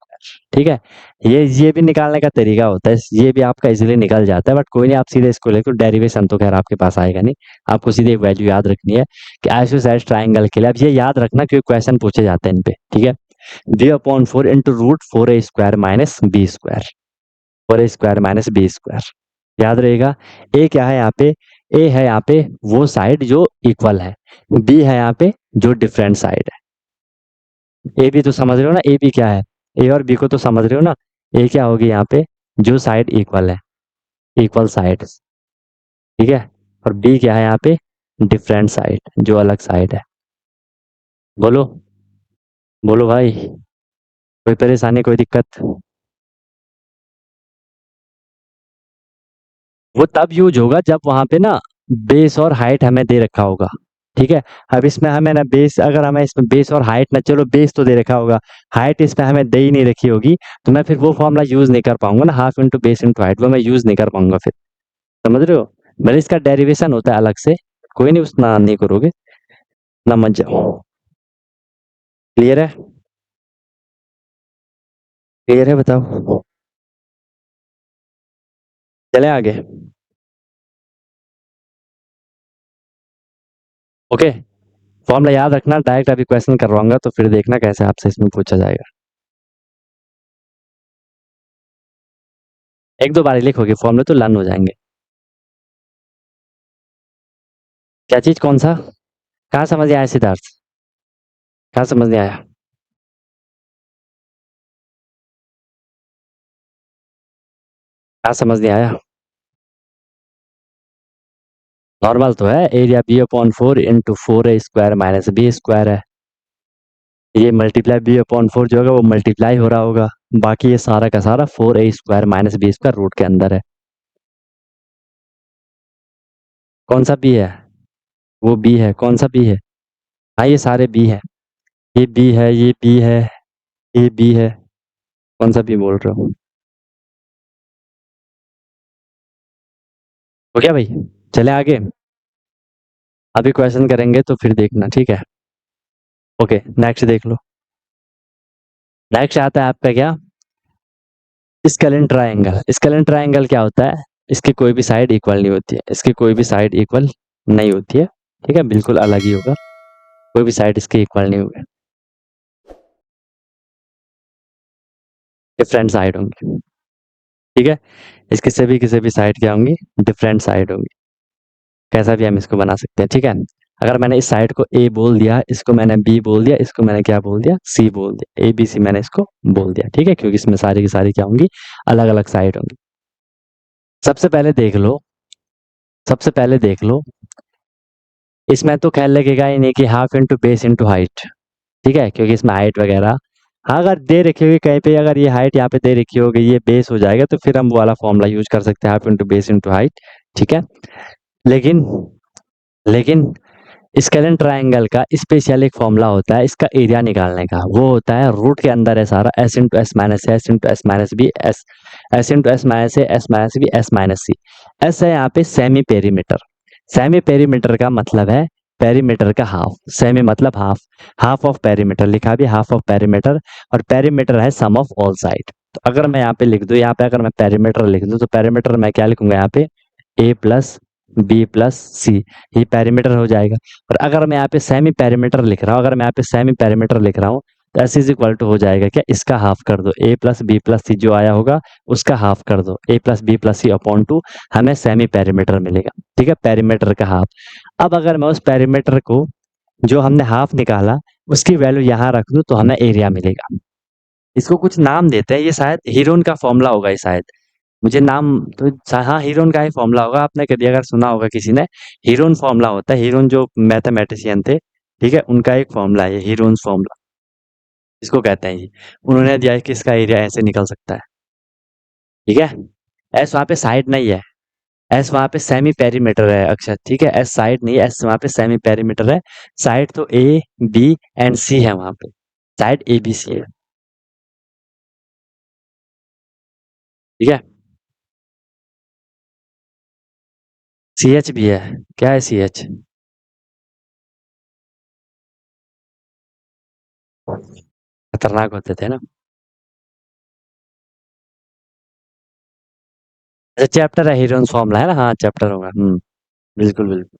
ठीक है। ये भी निकालने का तरीका होता है, ये भी आपका इजीली निकल जाता है, बट कोई नहीं, आप सीधे इसको लेकर डेरिवेशन तो खैर आपके पास आएगा नहीं, आपको सीधे एक वैल्यू याद रखनी है कि आइसोसेलेस ट्राइंगल के लिए। अब ये याद रखना क्योंकि क्वेश्चन पूछे जाते हैं इन पे, ठीक है। b/4 × √4a² - b², 4a² - b², याद रहेगा। ए क्या है यहाँ पे, ए है यहाँ पे वो साइड जो इक्वल है, बी है यहाँ पे जो डिफरेंट साइड है। ए बी तो समझ रहे हो ना, ए बी क्या है, ए और बी को तो समझ रहे हो ना। ए क्या होगी यहाँ पे, जो साइड इक्वल है, इक्वल साइड, ठीक है। और बी क्या है यहाँ पे, डिफरेंट साइड, जो अलग साइड है। बोलो, बोलो भाई, कोई परेशानी कोई दिक्कत? वो तब यूज होगा जब वहां पे ना बेस और हाइट हमें दे रखा होगा, ठीक है। अब इसमें हमें ना बेस, अगर हमें इसमें बेस और हाइट ना, चलो बेस तो दे रखा होगा, हाइट इसमें हमें दे ही नहीं रखी होगी, तो मैं फिर वो फॉर्मूला यूज नहीं कर पाऊंगा ना, ½ × बेस × हाइट, वो मैं यूज नहीं कर पाऊंगा फिर, समझ रहे हो। भले इसका डेरिवेशन होता है अलग से, कोई नहीं, उतना नहीं करोगे ना, मत जाओ। क्लियर है? क्लियर है, बताओ। चले आगे, ओके। फॉर्मूला याद रखना, डायरेक्ट अभी क्वेश्चन करवाऊंगा तो फिर देखना कैसे आपसे इसमें पूछा जाएगा। एक दो बार लिखोगे फॉर्मूले तो लर्न हो जाएंगे। क्या चीज, कौन सा, कहाँ समझ नहीं आया सिद्धार्थ, कहाँ समझ नहीं आया? कहाँ समझ नहीं आया? नॉर्मल तो है, एरिया b/4 × 4a² - b² है, ये मल्टीप्लाई b/4 जो होगा वो मल्टीप्लाई हो रहा होगा, बाकी ये सारा का सारा 4a² - b² रूट के अंदर है। कौन सा b है, वो b है, कौन सा b है? हाँ ये सारे b है, ये b है, ये b है, ये b है, कौन सा b बोल रहे हो? हो गया भाई, चले आगे। अभी क्वेश्चन करेंगे तो फिर देखना, ठीक है। ओके, नेक्स्ट देख लो। नेक्स्ट आता है आपका क्या, स्केलेन ट्रायंगल। स्केलेन ट्रायंगल क्या होता है, इसकी कोई भी साइड इक्वल नहीं होती है, इसकी कोई भी साइड इक्वल नहीं होती है, ठीक है, बिल्कुल अलग ही होगा, कोई भी साइड इसकी इक्वल नहीं होगी, डिफरेंट साइड होंगी, ठीक है। इसके सभी किसी भी साइड क्या होंगी, डिफरेंट साइड होंगी, कैसा भी हम इसको बना सकते हैं, ठीक है। अगर मैंने इस साइड को ए बोल दिया, इसको मैंने बी बोल दिया, इसको मैंने क्या बोल दिया, सी बोल दिया, ए बी सी मैंने इसको बोल दिया, ठीक है, क्योंकि इसमें सारी की सारी क्या होंगी, अलग अलग साइड होंगी। सबसे पहले देख लो, सबसे पहले देख लो, इसमें तो ख्याल लगेगा ही नहीं कि half into base into height, ठीक है, क्योंकि इसमें हाइट वगैरह, हाँ अगर दे रखी होगी कहीं पे, अगर ये हाइट यहाँ पे दे रखी होगी, ये बेस हो जाएगा, तो फिर हम वो वाला फॉर्मूला यूज कर सकते हैं, half into base into height, ठीक है। लेकिन लेकिन स्केलेन ट्रायंगल का स्पेशल एक फॉर्मूला होता है इसका एरिया निकालने का, वो होता है रूट के अंदर है सारा, S into S minus S into S minus B S, S into S minus S minus B S minus C. S है यहाँ पे सेमी पेरीमीटर, सेमी पेरीमीटर का मतलब है पेरीमीटर का हाफ, सेमी मतलब हाफ, हाफ ऑफ पेरीमीटर लिखा भी, हाफ ऑफ पेरीमीटर, और पेरीमीटर है सम ऑफ ऑल साइड। तो अगर मैं यहाँ पे लिख दूं, यहाँ पे अगर मैं पेरीमीटर लिख दूं, तो पेरीमीटर मैं क्या लिखूंगा यहाँ पे, ए प्लस बी प्लस सी, ये पेरीमीटर हो जाएगा। और अगर मैं यहाँ पे सेमी पेरीमीटर लिख रहा हूँ, अगर मैं यहाँ पे सेमी पेरीमीटर लिख रहा हूँ, तो एस इज इक्वल टू हो जाएगा क्या, इसका हाफ कर दो, ए प्लस बी प्लस सी जो आया होगा उसका हाफ कर दो, ए प्लस बी प्लस सी अपॉन टू, हमें सेमी पेरीमीटर मिलेगा, ठीक है, पेरीमीटर का हाफ। अब अगर मैं उस पेरीमीटर को जो हमने हाफ निकाला उसकी वैल्यू यहाँ रख दूं, तो हमें एरिया मिलेगा। इसको कुछ नाम देते हैं, ये शायद हीरोन का फॉर्मूला होगा, ये शायद, मुझे नाम तो हाँ हीरोन का ही फॉर्मूला होगा, आपने कभी अगर सुना होगा किसी ने, हीरोन फॉर्मूला होता है, हीरोन जो मैथमेटिशियन थे, ठीक है, उनका एक फॉर्मूला है हीरोन फॉर्मूला, इसको कहते हैं, ये उन्होंने दिया है कि इसका एरिया ऐसे निकल सकता है, ठीक है। एस वहाँ पे साइड नहीं है, एस वहाँ पे सेमी पेरीमीटर है अक्षर, ठीक है, एस साइड नहीं है, एस वहाँ पे सेमी पेरीमीटर है, साइड तो ए बी एंड सी है, वहाँ पे साइड ए बी सी है, ठीक है। सी एच भी है, क्या है सी एच, खतरनाक होते थे ना। अच्छा चैप्टर है, हीरोन फॉर्मूला है ना, हाँ चैप्टर होगा, बिल्कुल बिल्कुल,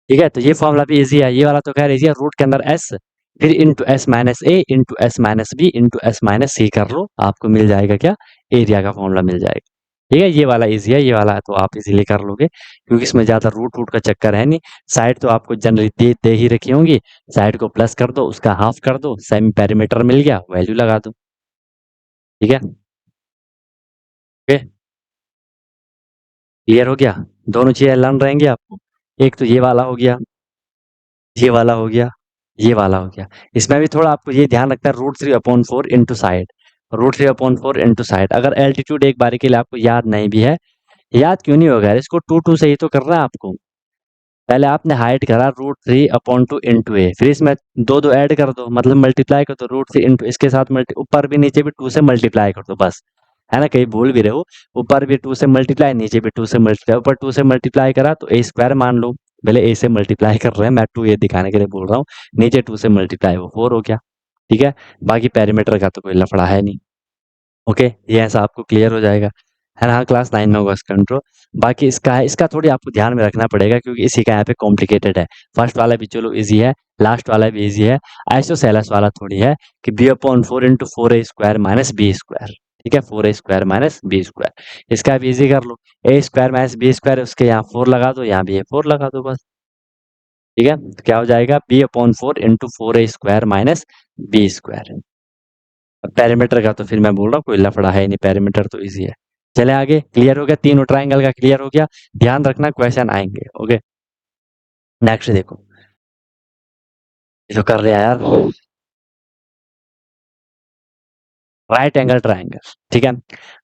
ठीक है। तो ये फॉर्मूला भी इजी है, ये वाला तो खैर इजी है, रूट के अंदर एस, फिर into S minus A into S minus B into S minus C कर लो, आपको मिल जाएगा क्या, एरिया का फॉर्मूला मिल जाएगा, ठीक है। ये वाला इजी है, ये वाला तो आप इजीली कर लोगे, क्योंकि इसमें ज्यादा रूट रूट का चक्कर है नहीं, साइड तो आपको जनरली दे ही रखी होंगी, साइड को प्लस कर दो, उसका हाफ कर दो, सेमी पेरीमीटर मिल गया, वैल्यू लगा दो, ठीक है, ओके, क्लियर हो गया। दोनों चीजें लर्न रहेंगी आपको, एक तो ये वाला हो गया, ये वाला हो गया, ये वाला हो गया। इसमें भी थोड़ा आपको ये ध्यान रखना है, √3/4 इंटू साइड, √3/4 इंटू साइड। अगर एल्टीट्यूड एक बारी के लिए आपको याद नहीं भी है, याद क्यों नहीं होगा यार, इसको 2 से ही तो करना है आपको। पहले आपने हाइट करा √3/2 इंटू ए, फिर इसमें दो दो ऐड कर दो, मतलब मल्टीप्लाई कर दो, √3 इंटू इसके साथ ऊपर भी नीचे भी 2 से मल्टीप्लाई कर दो बस, है ना, कहीं भूल भी रहे हो, ऊपर भी 2 से मल्टीप्लाई, नीचे भी 2 से मल्टीप्लाई, ऊपर 2 से मल्टीप्लाई करा तो ए स्क्वायर मान लो, पहले ए से मल्टीप्लाई कर रहे हैं, मैं 2 ए दिखाने के लिए बोल रहा हूँ, नीचे 2 से मल्टीप्लाई वो 4 हो गया, ठीक है। बाकी पेरीमीटर का तो कोई लफड़ा है नहीं, ओके, ये ऐसा आपको क्लियर हो जाएगा, है ना, हाँ क्लास 9 में होगा इसका कंट्रोल। बाकी इसका है, इसका थोड़ी आपको ध्यान में रखना पड़ेगा, क्योंकि इसी का यहाँ पे कॉम्प्लिकेटेड है, फर्स्ट वाला भी चलो इजी है, लास्ट वाला भी इजी है, आइसोसेलेस वाला थोड़ी है कि b/4 into 4a² minus B square, ठीक है, 4a² माइनस बी स्क्वायर, इसका भी इजी कर लो, a² माइनस बी स्क्वायर, उसके यहाँ 4 लगा दो, यहाँ भी 4 लगा दो बस, ठीक है, तो क्या हो जाएगा b/4 into 4a² minus B square. Parameter का तो फिर मैं बोल रहा हूँ कोई लफड़ा है नहीं, पैरामीटर तो इजी है। चले आगे, क्लियर हो गया, तीनों ट्राइंगल का क्लियर हो गया, ध्यान रखना क्वेश्चन आएंगे, ओके। नेक्स्ट देखो, ये जो कर रहे हैं यार, राइट एंगल ट्राइंगल, ठीक है,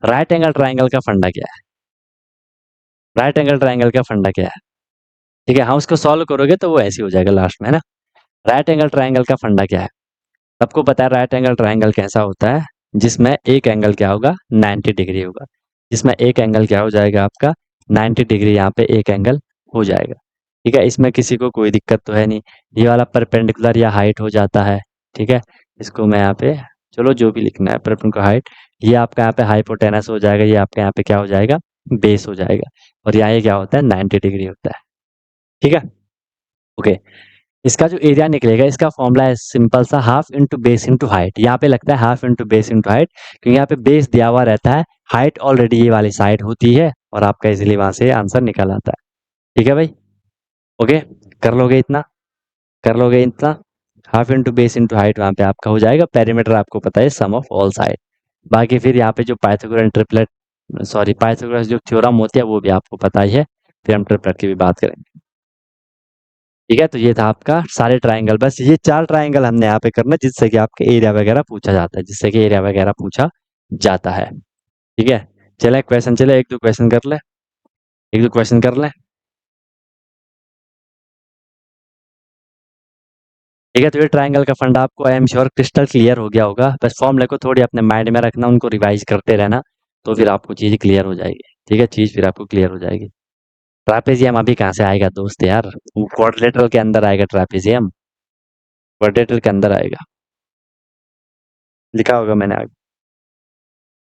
राइट एंगल ट्राइंगल का फंडा क्या है, राइट एंगल ट्राइंगल का फंडा क्या है, ठीक है, हाँ उसको सॉल्व करोगे तो वो ऐसे हो जाएगा लास्ट में, है ना। राइट एंगल ट्राइंगल का फंडा क्या है, सबको पता है राइट एंगल ट्राइंगल कैसा होता है, जिसमें एक एंगल क्या होगा, 90 डिग्री होगा, जिसमें एक एंगल क्या हो जाएगा आपका, 90 डिग्री, यहाँ पे एक एंगल हो जाएगा, ठीक है, इसमें किसी को कोई दिक्कत तो है नहीं, ये वाला परपेंडिकुलर या हाइट हो जाता है, ठीक है, इसको मैं यहाँ पे, चलो जो भी लिखना है परपेंडिकुलर हाइट, ये आपका यहाँ पे हाइपोटेनस हो जाएगा, ये आपका यहाँ पे क्या हो जाएगा, बेस हो जाएगा, और यहाँ ये क्या होता है, 90 डिग्री होता है। ठीक है, ओके। इसका जो एरिया निकलेगा, इसका फॉर्मूला है सिंपल सा, half into base into height. यहाँ पे लगता है half into base into height, क्योंकि यहाँ पे बेस दिया हुआ रहता है, हाइट ऑलरेडी ये वाली साइड होती है, और आपका इजीली वहां से आंसर निकल आता है। ठीक है भाई, ओके, कर लोगे इतना, कर लोगे इतना। Half into base into height वहाँ पे आपका हो जाएगा। पेरीमीटर आपको पता है, सम ऑफ ऑल साइड। बाकी फिर यहाँ पे जो पाइथागोरस ट्रिपलेट, सॉरी पाइथागोरस जो थ्योरम होती है वो भी आपको पता ही है, फिर हम ट्रिपलेट की भी बात करेंगे। ठीक है, तो ये था आपका सारे ट्राइंगल, बस ये 4 ट्राइंगल हमने यहाँ पे करना, जिससे कि आपके एरिया वगैरह पूछा जाता है, जिससे कि एरिया वगैरह पूछा जाता है। ठीक है, चले क्वेश्चन, चले एक दो क्वेश्चन कर ले, एक दो क्वेश्चन कर ले। ठीक है, तो ये ट्राइंगल का फंडा आपको I am sure crystal clear हो गया होगा। बस फॉर्मूले को थोड़ी अपने माइंड में रखना, उनको रिवाइज करते रहना, तो फिर आपको चीज़ क्लियर हो जाएगी। ठीक है, चीज़ फिर आपको क्लियर हो जाएगी। ट्रापेजियम अभी कहाँ से आएगा दोस्त यार, वो क्वाड्रिलेटरल के अंदर आएगा ट्रापेजियम, क्वाड्रिलेटरल के अंदर आएगा, लिखा होगा मैंने आगे।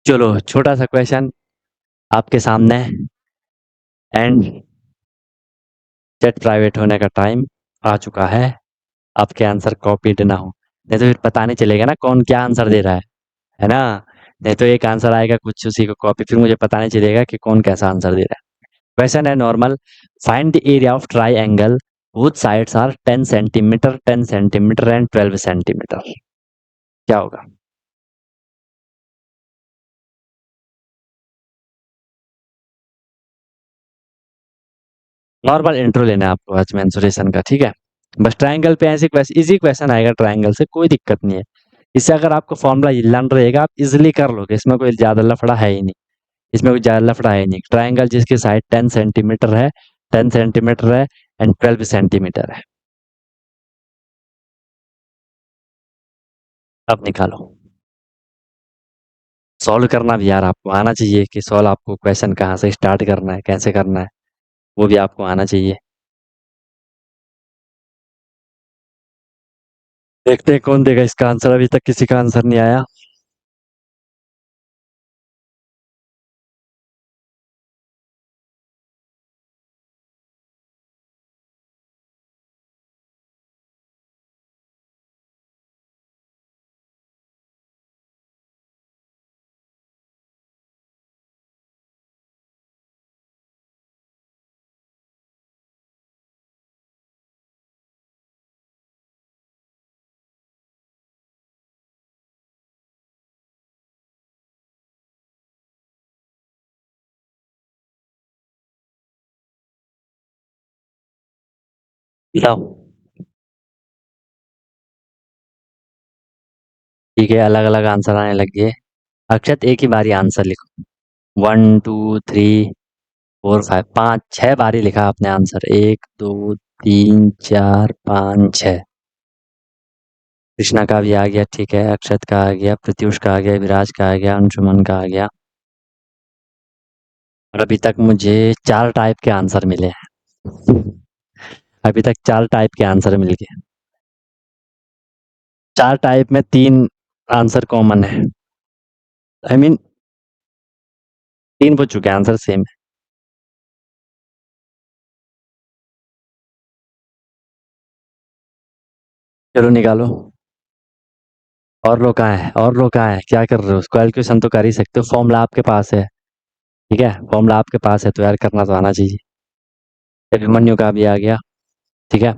चलो छोटा सा क्वेश्चन आपके सामने, एंड चैट प्राइवेट होने का टाइम आ चुका है। आपके आंसर कॉपीड ना हो, नहीं तो फिर पता नहीं चलेगा ना कौन क्या आंसर दे रहा है ना। नहीं तो एक आंसर आएगा कुछ उसी को कॉपी, फिर मुझे पता नहीं चलेगा कि कौन कैसा आंसर दे रहा है। क्वेश्चन है normal, find the area of triangle both sides are 10 centimetre, 10 centimetre and 12 centimetre. क्या होगा? नॉर्मल इंट्रो लेना है आपको आज मेंसुरेशन का, ठीक है। बस ट्राइंगल पे ऐसे क्वेश्चन, इजी क्वेश्चन आएगा ट्राइंगल से, कोई दिक्कत नहीं है। इससे अगर आपको फॉर्मूला लर्न रहेगा, आप इजिली कर लोगे, इसमें कोई ज्यादा लफड़ा है ही नहीं, इसमें कोई ज्यादा लफड़ा है ही नहीं। ट्राइंगल जिसकी साइड 10 सेंटीमीटर है, 10 सेंटीमीटर है एंड 12 सेंटीमीटर है। अब निकालो, सॉल्व करना भी यार आपको आना चाहिए, कि सॉल्व आपको क्वेश्चन कहाँ से स्टार्ट करना है, कैसे करना है, वो भी आपको आना चाहिए। देखते हैं कौन देगा इसका आंसर, अभी तक किसी का आंसर नहीं आया। बताओ। ठीक है, अलग अलग आंसर आने लग गए। अक्षत एक ही बारी आंसर लिखो, 1 2 3 4 5, 5 6 बारी लिखा आपने आंसर, 1 2 3 4 5 6। कृष्णा का भी आ गया, ठीक है, अक्षत का आ गया, प्रत्युष का आ गया, विराज का आ गया, अंशुमन का आ गया। और अभी तक मुझे 4 टाइप के आंसर मिले हैं। अभी तक 4 टाइप के आंसर मिल गए। 4 टाइप में 3 आंसर कॉमन है, आई मीन 3 पूछ चुके हैं, आंसर सेम है। चलो निकालो। और लोग कहाँ है, और लोग कहाँ है, क्या कर रहे हो? कैलकुलेशन तो कर ही सकते हो, फॉर्मूला आपके पास है। ठीक है, फॉर्मूला आपके पास है तो यार करना तो आना चाहिए। अभिमन्यु का भी आ गया, ठीक है।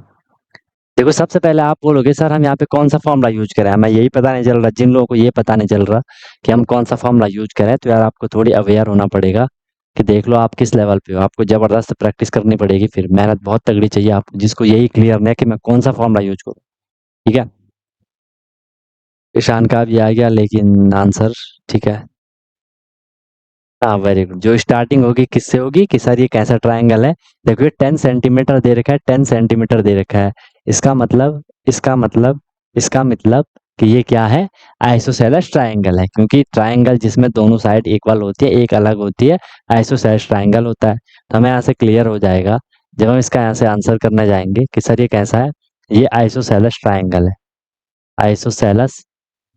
देखो सबसे पहले आप बोलोगे सर हम यहाँ पे कौन सा फॉर्मूला यूज करें, हमें यही पता नहीं चल रहा, जिन लोगों को ये पता नहीं चल रहा कि हम कौन सा फॉर्मूला यूज करें, तो यार आपको थोड़ी अवेयर होना पड़ेगा कि देख लो आप किस लेवल पे हो, आपको जबरदस्त प्रैक्टिस करनी पड़ेगी, फिर मेहनत बहुत तगड़ी चाहिए आपको, जिसको यही क्लियर नहीं है कि मैं कौन सा फॉर्मूला यूज करूँ। ठीक है, ईशान का भी आ गया लेकिन आंसर, ठीक है। हाँ वेरी गुड, जो स्टार्टिंग होगी किससे होगी कि सर ये कैसा ट्राइंगल है, देखो ये 10 सेंटीमीटर दे रखा है, 10 सेंटीमीटर दे रखा है, इसका मतलब, इसका मतलब, इसका मतलब कि ये क्या है, आइसोसेलेस ट्राइंगल है, क्योंकि ट्राइंगल जिसमें दोनों साइड इक्वल होती है, एक अलग होती है, आइसोसेलेस ट्राइंगल होता है। तो हमें यहाँ से क्लियर हो जाएगा जब हम इसका यहाँ से आंसर करने जाएंगे कि सर ये कैसा है, ये आइसोसेलेस ट्राइंगल है, आइसोसेलेस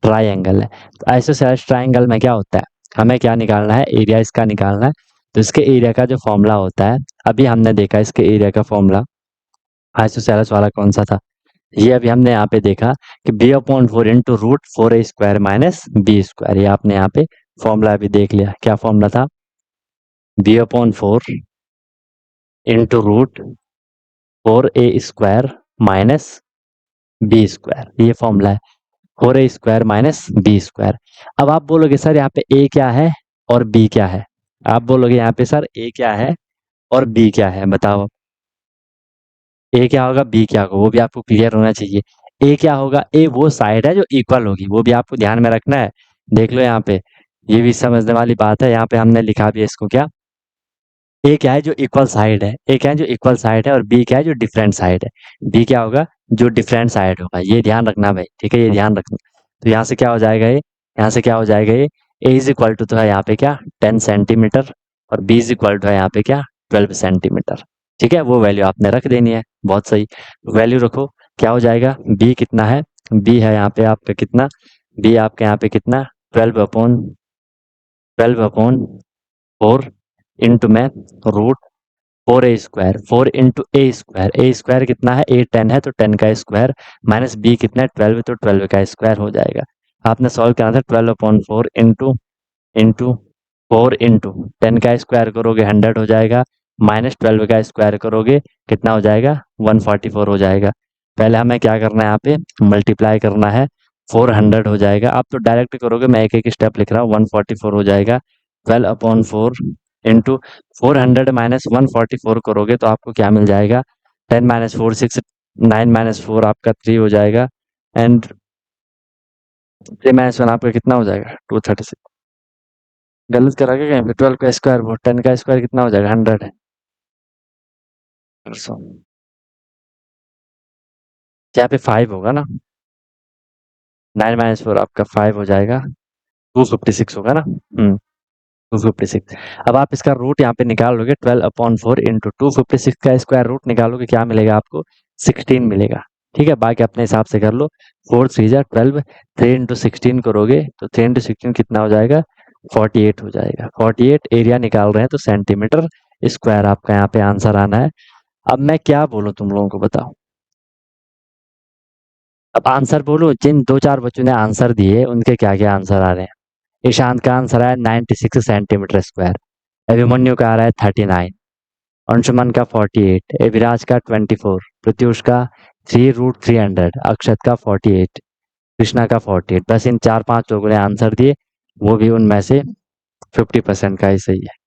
ट्राइंगल है। तो आइसोसेलेस ट्राइंगल में क्या होता है, हमें क्या निकालना है, एरिया इसका निकालना है। तो इसके एरिया का जो फॉर्मूला होता है, अभी हमने देखा इसके एरिया का फॉर्मूला आइसोसेलेस वाला कौन सा था, ये अभी हमने यहाँ पे देखा कि B upon four into root four A square minus B square. ये आपने यहाँ पे फॉर्मूला अभी देख लिया, क्या फॉर्मूला था, B upon four into root four A square minus B square, ये फॉर्मूला है, four A square minus B square. अब आप बोलोगे सर यहाँ पे ए क्या है और बी क्या है, आप बोलोगे यहाँ पे सर ए क्या है और बी क्या है, बताओ ए क्या होगा बी क्या होगा, वो भी आपको क्लियर होना चाहिए। ए क्या होगा, ए वो साइड है जो इक्वल होगी, वो भी आपको ध्यान में रखना है। देख लो यहाँ पे, ये भी समझने वाली बात है, यहाँ पे हमने लिखा भी है इसको क्या, ए क्या है जो इक्वल साइड है, ए क्या है जो इक्वल साइड है, और बी क्या है जो डिफरेंट साइड है, बी क्या होगा जो डिफरेंट साइड होगा, ये ध्यान रखना भाई, ठीक है, ये ध्यान रखना। तो यहाँ से क्या हो जाएगा ये, यहाँ से क्या हो जाएगा ये, ए इज इक्वल टू तो है यहाँ पे क्या 10 सेंटीमीटर, और बी इज इक्वल टू है यहाँ पे क्या 12 सेंटीमीटर। ठीक है, वो वैल्यू आपने रख देनी है, बहुत सही, वैल्यू रखो। क्या हो जाएगा, बी कितना है, बी है यहाँ पे आपका कितना, बी आपके यहाँ पे कितना 12 अपॉन फोर इंटू में root four A square, four into A square, A square कितना है, ए 10 है तो 10 का स्क्वायर, माइनस बी कितना है 12 तो 12 का स्क्वायर हो जाएगा। आपने सॉल्व करना था 12 upon four into four into 10 का स्क्वायर करोगे 100 हो जाएगा, माइनस 12 का स्क्वायर करोगे कितना हो जाएगा 144 हो जाएगा। पहले हमें क्या करना है, यहाँ पे मल्टीप्लाई करना है, 400 हो जाएगा, आप तो डायरेक्ट करोगे, मैं एक एक स्टेप लिख रहा हूँ, 144 हो जाएगा, 12 अपॉन फोर इंटू 400 माइनस 144 करोगे तो आपको क्या मिल जाएगा, 10 माइनस फोर 6, 9 माइनस फोर आपका 3 हो जाएगा, एंड 3 माइनस वन आपका कितना हो जाएगा 236। गलत करा क्या कहीं पे, 12 का स्क्वायर वो 10 का स्क्वायर कितना हो जाएगा 100 है। सो यहाँ पे 5 होगा ना, 9 माइनस फोर आपका 5 हो जाएगा, 256 होगा ना, 256। अब आप इसका रूट यहाँ पे निकाल लोगे, 12 अपॉन फोर इंटू 256 का स्क्वायर रूट निकालोगे, क्या मिलेगा आपको 16 मिलेगा। ठीक है, बाकी अपने हिसाब से कर लो, 4 3 जा 12, 3 इंटू 16 करोगे तो 3 इंटू 16 कितना हो जाएगा 48 हो जाएगा, 48 एरिया निकाल रहे हैं तो सेंटीमीटर स्क्वायर आपका यहाँ पे आंसर आना है। अब मैं क्या बोलूँ तुम लोगों को बताओ, अब आंसर बोलो, जिन दो चार बच्चों ने आंसर दिए उनके क्या क्या आंसर आ रहे हैं। ईशांत का आंसर है 96 सेंटीमीटर स्क्वायर, अभिमन्यु का आ रहा है 39, अंशुमन का 48, एविराज का 24, प्रत्युष का 3√300, अक्षत का 48, कृष्णा का 48। बस इन 4-5 लोगों ने आंसर दिए, वो भी उनमें से 50% का ही सही है।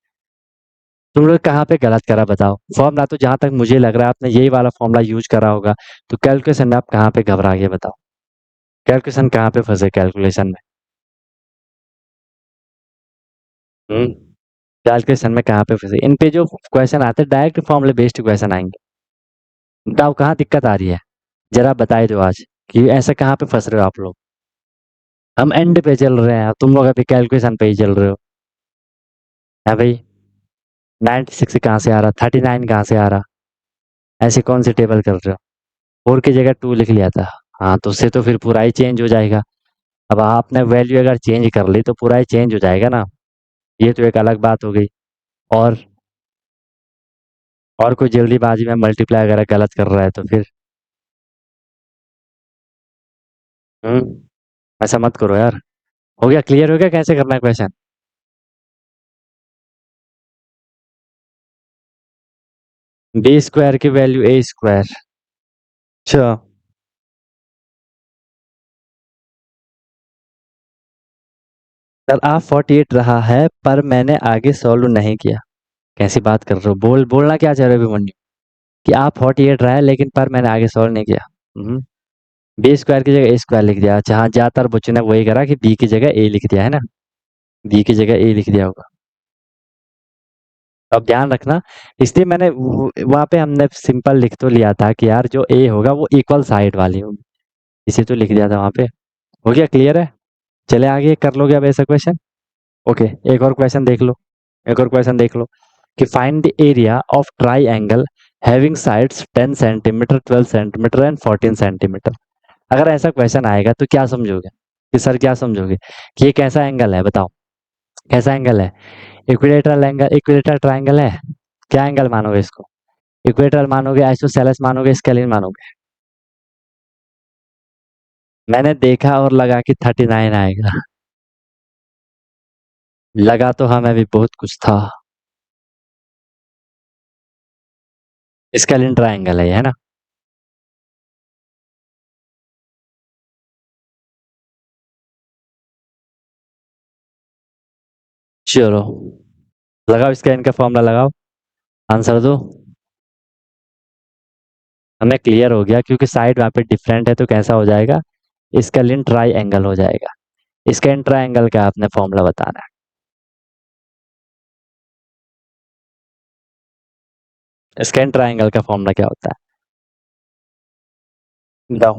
तुम लोग कहाँ पे गलत करा बताओ, फॉर्मूला तो जहां तक मुझे लग रहा है आपने यही वाला फॉर्मूला यूज करा होगा, तो कैलकुलेशन में आप कहाँ पे घबरा गए बताओ, कैलकुलेशन कहाँ पे फंसे कैलकुलेशन में, हम्म कैलकुलेशन में कहाँ पे फंसे, इन पे जो क्वेश्चन आते हैं डायरेक्ट फॉर्मूले बेस्ड क्वेश्चन आएंगे, बताओ कहाँ दिक्कत आ रही है, जरा बताए दो आज कि ऐसे कहाँ पे फंस रहे हो आप लोग। हम एंड पे चल रहे हैं, तुम लोग अभी कैलकुलेशन पे ही चल रहे हो। है भाई, 96 कहाँ से आ रहा, 39 कहाँ से आ रहा, ऐसे कौन से टेबल कर रहे हो, फोर की जगह 2 लिख लिया था, हाँ तो उससे तो फिर पूरा ही चेंज हो जाएगा। अब आपने वैल्यू अगर चेंज कर ली तो पूरा ही चेंज हो जाएगा ना, ये तो एक अलग बात हो गई। और और कोई जल्दीबाजी में मल्टीप्लाई अगर गलत कर रहा है तो फिर ऐसा मत करो यार। हो गया, क्लियर हो गया कैसे करना है क्वेश्चन। बी स्क्वायर की वैल्यू ए स्क्वायर, अच्छा सर आप 48 रहा है पर मैंने आगे सॉल्व नहीं किया, कैसी बात कर रहे हो, बोलना क्या चाह रहे हो अभिमन्यु, कि आप 48 रहा है लेकिन पर मैंने आगे सॉल्व नहीं किया। बी स्क्वायर की जगह ए स्क्वायर लिख दिया, अच्छा हाँ ज्यादातर बच्चों ने वही करा कि बी की जगह ए लिख दिया है ना, बी की जगह ए लिख दिया होगा। अब ध्यान रखना, इसलिए मैंने वहां पे हमने सिंपल लिख तो लिया था कि यार जो ए होगा वो इक्वल साइड वाली होगी, इसे तो लिख दिया था वहां पे। हो गया, क्लियर है, चले आगे कर लोगे अब ऐसा क्वेश्चन। ओके, एक और क्वेश्चन देख लो, एक और क्वेश्चन देख लो कि find the area of try angle having sides 10 centimetre 12 centimetre and 14 centimetre. अगर ऐसा क्वेश्चन आएगा तो क्या समझोगे, कि सर क्या समझोगे कि ये कैसा एंगल है, बताओ कैसा एंगल है? इक्विलेटरल एंगल, इक्विलेटरल ट्रायंगल है। क्या एंगल मानोगे इसको? इक्वेटरल मानोगे, आइसोसेलेस मानोगे, स्केलिन मानोगे? मैंने देखा और लगा कि 39 आएगा। लगा तो हमें भी बहुत कुछ था। स्केलिन ट्रायंगल है ना? चलो लगाओ, स्केलिन का फॉर्मूला लगाओ, आंसर दो। हमें क्लियर हो गया क्योंकि साइड वहाँ पे डिफरेंट है तो कैसा हो जाएगा, स्केलिन ट्राई एंगल हो जाएगा। स्केलिन ट्रायंगल का आपने फॉर्मूला बताना है। स्केलिन ट्रायंगल का फॉर्मूला क्या होता है बताओ?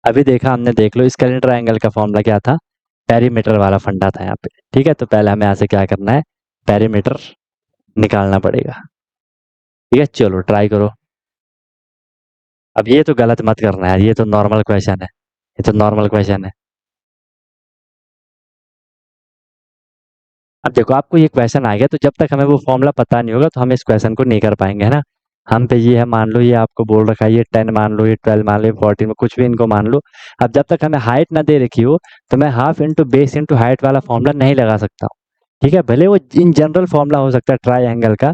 अभी देखा हमने, देख लो स्केलिन ट्रायंगल का फॉर्मूला क्या था, पेरीमीटर वाला फंडा था यहाँ पे। ठीक है, तो पहले हमें यहाँ से क्या करना है, पेरीमीटर निकालना पड़ेगा। ठीक है, चलो ट्राई करो। अब ये तो गलत मत करना है, ये तो नॉर्मल क्वेश्चन है, ये तो नॉर्मल क्वेश्चन है। अब देखो आपको ये क्वेश्चन आ गया, तो जब तक हमें वो फॉर्मूला पता नहीं होगा तो हम इस क्वेश्चन को नहीं कर पाएंगे, है ना? हम पे ये है, मान लो ये आपको बोल रखा है, ये 10 मान लो, ये 12 मान लो, ये 14 में कुछ भी इनको मान लो। अब जब तक हमें हाइट ना दे रखी हो तो मैं half into base into height वाला फॉर्मूला नहीं लगा सकता हूँ। ठीक है, भले वो इन जनरल फॉर्मूला हो सकता है ट्राई एंगल का।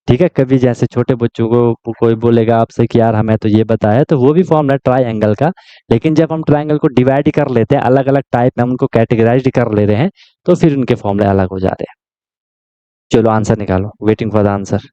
ठीक है, कभी जैसे छोटे बच्चों को कोई बोलेगा आपसे कि यार हमें तो ये बताया, तो वो भी फॉर्मूला ट्राई एंगल का। लेकिन जब हम ट्राइंगल को डिवाइड कर लेते हैं, अलग अलग टाइप में हम उनको कैटेगराइज कर ले रहे हैं, तो फिर उनके फॉर्मूले अलग हो जा रहे हैं। चलो आंसर निकालो, वेटिंग फॉर द आंसर।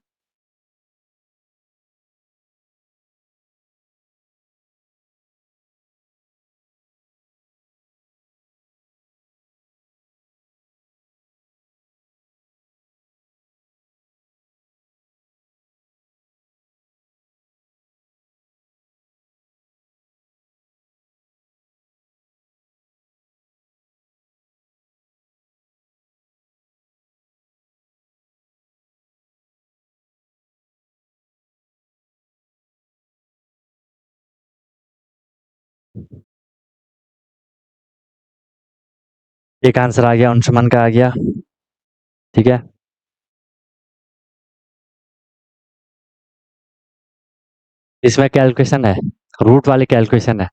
एक आंसर आ गया, अंशुमन का आ गया। ठीक है, इसमें कैलकुलेशन है, रूट वाली कैलकुलेशन है।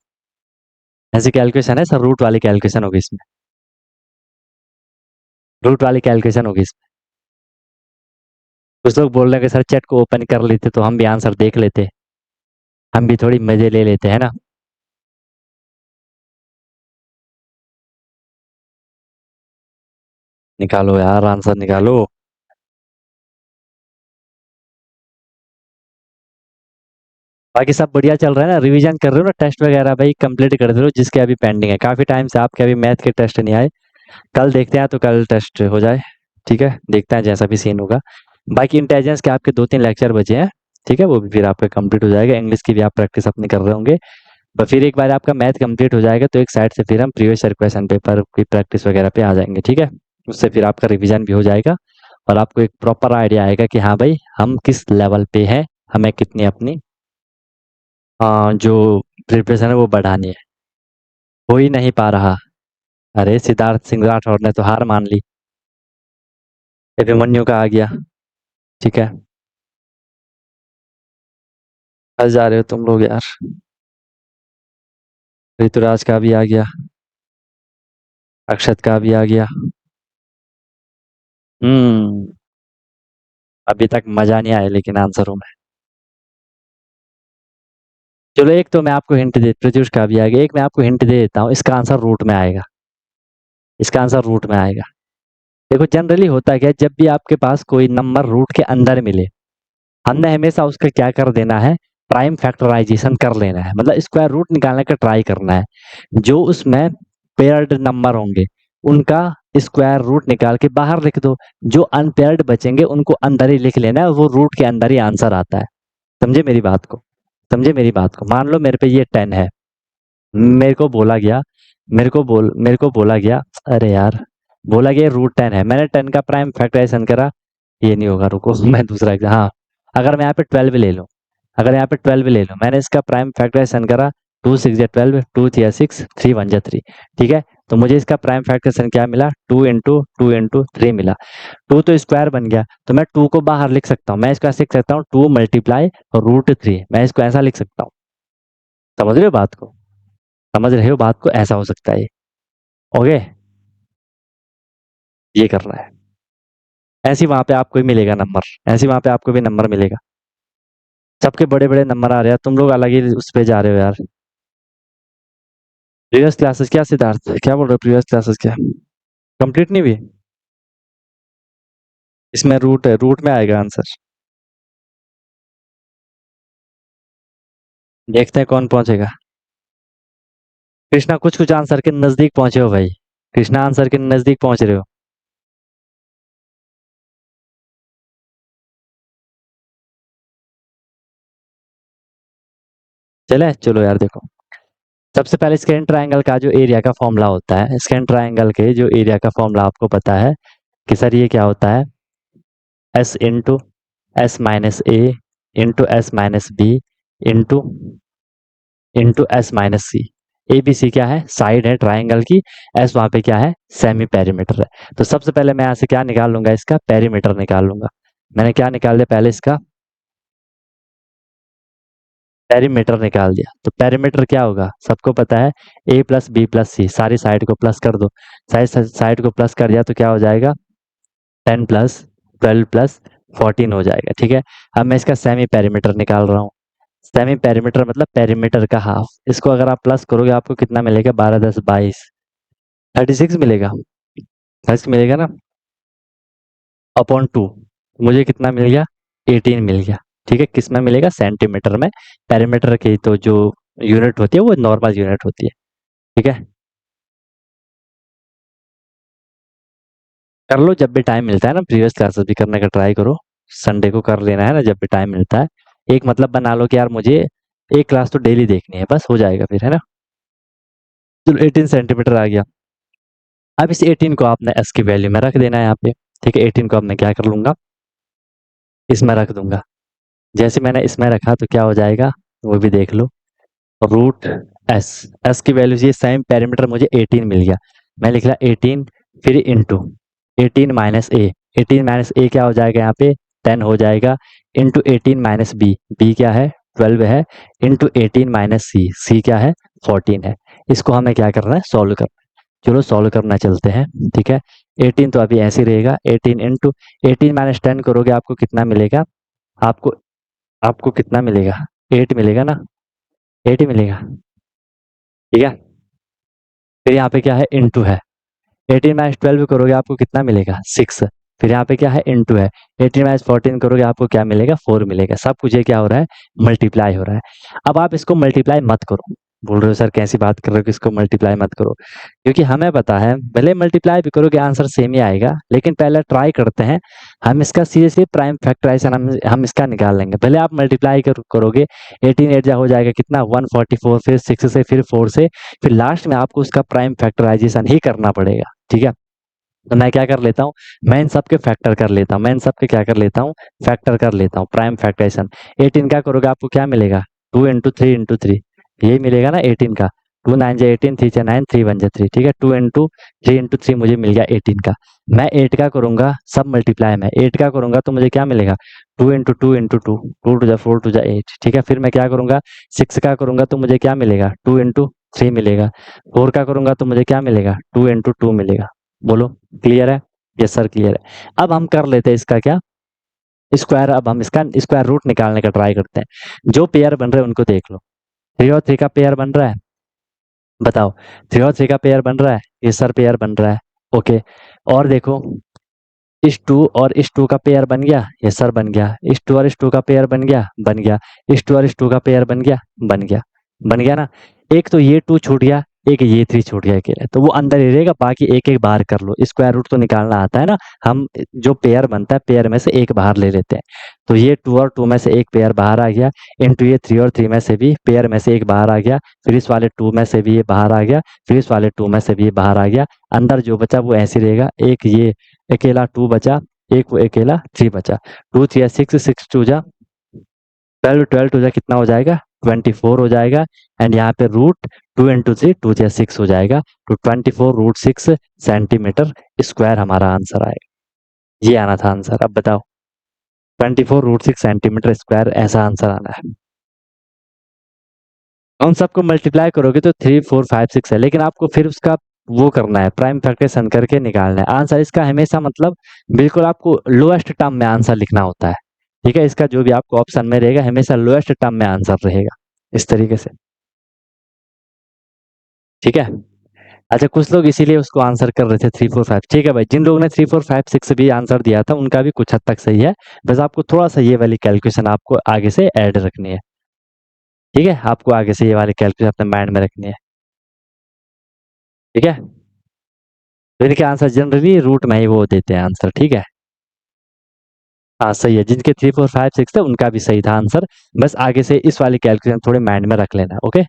ऐसी कैलकुलेशन है सर, रूट वाली कैलकुलेशन होगी इसमें, रूट वाली कैलकुलेशन होगी इसमें। कुछ लोग बोल रहे हैं कि सर चैट को ओपन कर लेते तो हम भी आंसर देख लेते, हम भी थोड़ी मजे ले लेते, है ना? निकालो यार, आंसर निकालो। बाकी सब बढ़िया चल रहा है ना? रिवीजन कर रहे हो ना? टेस्ट वगैरह भाई कंप्लीट कर दे रहे हो जिसके अभी पेंडिंग है? काफी टाइम से आपके अभी मैथ के टेस्ट नहीं आए। कल देखते हैं, तो कल टेस्ट हो जाए। ठीक है, देखते हैं जैसा भी सीन होगा। बाकी इंटेलिजेंस के आपके 2-3 लेक्चर बचे हैं। ठीक है, वो भी फिर आपका कंप्लीट हो जाएगा। इंग्लिश की भी आप प्रैक्टिस अपनी कर रहे होंगे। तो फिर एक बार आपका मैथ कंप्लीट हो जाएगा तो एक साइड से फिर हम प्रीवियस ईयर क्वेश्चन पेपर की प्रैक्टिस वगैरह पे आ जाएंगे। ठीक है, उससे फिर आपका रिवीजन भी हो जाएगा और आपको एक प्रॉपर आइडिया आएगा कि हाँ भाई हम किस लेवल पे हैं, हमें कितनी अपनी जो प्रिपरेशन है वो बढ़ानी है। हो ही नहीं पा रहा। अरे सिद्धार्थ सिंह राठौर ने तो हार मान ली। अभिमन्यु का आ गया। ठीक है, फंस जा रहे हो तुम लोग यार। ऋतुराज का भी आ गया, अक्षत का भी आ गया। हम्म, अभी तक मजा नहीं आया लेकिन आंसरों में। चलो एक तो मैं आपको हिंट दे, प्रत्युष का भी आ गया, एक मैं आपको हिंट दे देता हूँ, इसका आंसर रूट में आएगा। इसका आंसर रूट में आएगा। देखो जनरली होता है क्या, जब भी आपके पास कोई नंबर रूट के अंदर मिले, हमने हमेशा उसका क्या कर देना है, प्राइम फैक्टराइजेशन कर लेना है, मतलब स्क्वायर रूट निकालने का ट्राई करना है। जो उसमें पेयर्ड नंबर होंगे उनका स्क्वायर रूट निकाल के बाहर लिख दो, जो अनपेयर्ड बचेंगे उनको अंदर ही लिख लेना है, वो रूट के अंदर ही आंसर आता है। समझे मेरी बात को? समझे मेरी बात को? मान लो मेरे पे ये 10 है, मेरे को बोला गया, मेरे को बोला गया, अरे यार, बोला गया रूट 10 है, मैंने 10 का प्राइम फैक्टराइजेशन करा। ये नहीं होगा, रुको मैं दूसरा हाँ, अगर मैं यहाँ पे 12 ले लूँ, अगर यहाँ पे 12 ले लूँ, मैंने इसका प्राइम फैक्टराइजेशन करा, 2 6 12, 2 3 6, 3 1 3। ठीक है, तो मुझे इसका प्राइम फैक्टराइजेशन क्या मिला, 2 × 2 × 3 मिला। 2 तो स्क्वायर बन गया, तो मैं 2 को बाहर लिख सकता हूँ, मैं इसको ऐसे लिख सकता हूँ 2 × √3, मैं इसको ऐसा लिख सकता हूँ। समझ रहे हो बात को, समझ रहे हो बात को, ऐसा हो सकता है ये। ओके, ये करना है। ऐसे वहां पे आपको भी मिलेगा नंबर, ऐसे वहां पे आपको भी नंबर मिलेगा। सबके बड़े बड़े नंबर आ रहे हैं, तुम लोग अलग ही उस पे जा रहे हो यार। प्रीवियस क्लासेस क्या सिद्धार्थ, क्या बोल रहे हो, प्रीवियस क्लासेस क्या कंप्लीट नहीं हुई? इसमें रूट है, रूट में आएगा आंसर। देखते हैं कौन पहुंचेगा। कृष्णा कुछ कुछ आंसर के नजदीक पहुंचे हो भाई, कृष्णा आंसर के नजदीक पहुंच रहे हो। चले चलो यार, देखो सबसे पहले स्कैन ट्रायंगल का जो एरिया का फॉर्मूला होता है, स्कैन ट्रायंगल के जो एरिया का फॉर्मूला आपको पता है कि सर ये क्या होता है, S into S minus A into S minus B into into S minus C. A B C क्या है, साइड है ट्राइंगल की, एस वहां पे क्या है, सेमी पेरीमीटर है। तो सबसे पहले मैं यहाँ से क्या निकाल लूंगा, इसका पेरीमीटर निकाल लूंगा। मैंने क्या निकाल दिया, पहले इसका पेरीमीटर निकाल दिया। तो पेरीमीटर क्या होगा, सबको पता है ए प्लस बी प्लस सी, सारी साइड को प्लस कर दो, सारी साइड को प्लस कर दिया तो क्या हो जाएगा, 10 प्लस 12 प्लस 14 हो जाएगा। ठीक है, अब मैं इसका सेमी पेरीमीटर निकाल रहा हूँ। सेमी पेरीमीटर मतलब पेरीमीटर का हाफ, इसको अगर आप प्लस करोगे आपको कितना मिलेगा, 12 10 22 36 मिलेगा, 36 मिलेगा ना, अपॉन 2 मुझे कितना मिल गया, 18 मिल गया। ठीक है, किस में मिलेगा, सेंटीमीटर में। पेरीमीटर की तो जो यूनिट होती है वो नॉर्मल यूनिट होती है। ठीक है, कर लो जब भी टाइम मिलता है ना, प्रीवियस क्लासेस भी करने का ट्राई करो, संडे को कर लेना है ना जब भी टाइम मिलता है। एक मतलब बना लो कि यार मुझे एक क्लास तो डेली देखनी है, बस हो जाएगा फिर, है ना। चलो 18 सेंटीमीटर आ गया। अब इस 18 को आपने एस की वैल्यू में रख देना है यहाँ पे। ठीक है, 18 को अब मैं क्या कर लूंगा, इसमें रख दूंगा। जैसे मैंने इसमें रखा तो क्या हो जाएगा, वो भी देख लो, रूट एस, एस की वैल्यू ये सेम पेरीमीटर मुझे 18 मिल गया। मैं लिख रहा 18 फिर इंटू 18 माइनस ए, 18 माइनस ए क्या हो जाएगा यहाँ पे, 10 हो जाएगा, इंटू 18 माइनस बी, बी क्या है 12 है, इंटू 18 माइनस सी, सी क्या है 14 है। इसको हमें क्या करना है, सॉल्व करना है। चलो सॉल्व करना चलते हैं। ठीक है, 18 तो अभी ऐसे ही रहेगा, 18 इंटू 18 माइनस 10 करोगे आपको कितना मिलेगा, आपको आपको कितना मिलेगा, 8 मिलेगा ना, 8 ही मिलेगा। ठीक है, फिर यहाँ पे क्या है, इंटू है, 18 माइनस 12 करोगे आपको कितना मिलेगा, 6। फिर यहाँ पे क्या है, इंटू है, 18 माइनस 14 करोगे आपको क्या मिलेगा, 4 मिलेगा। सब कुछ ये क्या हो रहा है, मल्टीप्लाई हो रहा है। अब आप इसको मल्टीप्लाई मत करो, बोल रहे हो सर कैसी बात कर रहे हो कि इसको मल्टीप्लाई मत करो, क्योंकि हमें पता है भले मल्टीप्लाई भी करोगे आंसर सेम ही आएगा, लेकिन पहले ट्राई करते हैं हम इसका सीरियसली प्राइम फैक्टराइजेशन हम इसका निकाल लेंगे। भले आप मल्टीप्लाई करोगे, 18 8 जा हो जाएगा कितना 144, फिर 6 से, फिर 4 से, फिर लास्ट में आपको उसका प्राइम फैक्टराइजेशन ही करना पड़ेगा। ठीक है, तो मैं क्या कर लेता हूँ, मैं इन सब के फैक्टर कर लेता हूँ, मैं इन सब के क्या कर लेता हूँ, फैक्टर कर लेता हूँ, प्राइम फैक्टराइजेशन। 18 क्या करोगे आपको क्या मिलेगा, 2 × 3 × 3, यही मिलेगा ना 18 का, 2 9 जा 18, 3 जा 9, 3 1 जा 3। ठीक है, 2 × 3 × 3 मुझे मिल गया 18 का। मैं 8 का करूंगा, सब मल्टीप्लाई में 8 का करूंगा तो मुझे क्या मिलेगा, 2 × 2 × 2, 2 2 जा 4 2 जा 8। ठीक है, फिर मैं क्या करूंगा, 6 का करूंगा तो मुझे क्या मिलेगा, 2 × 3 मिलेगा। 4 का करूंगा तो मुझे क्या मिलेगा, 2 × 2 मिलेगा। बोलो क्लियर है, यस सर क्लियर है। अब हम कर लेते हैं इसका क्या, स्क्वायर। अब हम इसका स्क्वायर रूट निकालने का ट्राई करते हैं। जो पेयर बन रहे हैं उनको देख लो, 3 और 3 का पेयर बन रहा है, बताओ 3 और 3 का पेयर बन रहा है, ये सर पेयर बन रहा है। ओके, और देखो इस 2 और इस 2 का पेयर बन गया, ये सर बन गया, इस 2 और इस 2 का पेयर बन गया, बन गया, इस 2 और इस 2 का पेयर बन गया, बन गया, बन गया ना। एक तो ये 2 छूट गया, एक ये 3 छूट गया अकेले, तो वो अंदर ही रहेगा, बाकी एक एक बाहर कर लो। स्क्वायर रूट तो निकालना आता है ना, हम जो पेयर बनता है पेयर में से एक बाहर ले लेते हैं। तो ये 2 और 2 में से एक पेयर बाहर आ गया, इंटू ये 3 और 3 में से भी पेयर में से एक बाहर आ गया, फिर इस वाले 2 में से भी ये बाहर आ गया, फिर इस वाले 2 में से भी ये बाहर आ गया। अंदर जो बचा वो ऐसे रहेगा, एक ये अकेला 2 बचा, एक वो अकेला 3 बचा। 2 3 6, 6 2 जा 12, 12 2 जा कितना हो जाएगा 24 हो जाएगा, एंड यहाँ पे रूट 2 × 3 2 या 6 हो जाएगा, तो 24 √6 सेंटीमीटर स्क्वायर हमारा आंसर आएगा। ये आना था आंसर। अब बताओ 24 √6 सेंटीमीटर स्क्वायर, ऐसा आंसर आना है। उन सबको मल्टीप्लाई करोगे तो 3 4 5 6 है, लेकिन आपको फिर उसका वो करना है, प्राइम फैक्टराइजेशन करके निकालना है आंसर। इसका हमेशा मतलब बिल्कुल आपको लोएस्ट टर्म में आंसर लिखना होता है, ठीक है। इसका जो भी आपको ऑप्शन में रहेगा हमेशा लोएस्ट टर्म में आंसर रहेगा, इस तरीके से, ठीक है। अच्छा, कुछ लोग इसीलिए उसको आंसर कर रहे थे 3 4 5, ठीक है भाई। जिन लोगों ने 3 4 5 6 भी आंसर दिया था उनका भी कुछ हद तक सही है, बस आपको थोड़ा सा ये वाली कैलकुलेशन आपको आगे से ऐड रखनी है, ठीक है। आपको आगे से ये वाली कैलकुलेशन अपने माइंड में रखनी है, ठीक है। तो इनके आंसर जनरली रूट में ही वो देते हैं आंसर, ठीक है। हाँ सही है, जिनके 3 4 5 6 थे उनका भी सही था आंसर, बस आगे से इस वाली कैलकुलेशन थोड़े माइंड में रख लेना, ओके।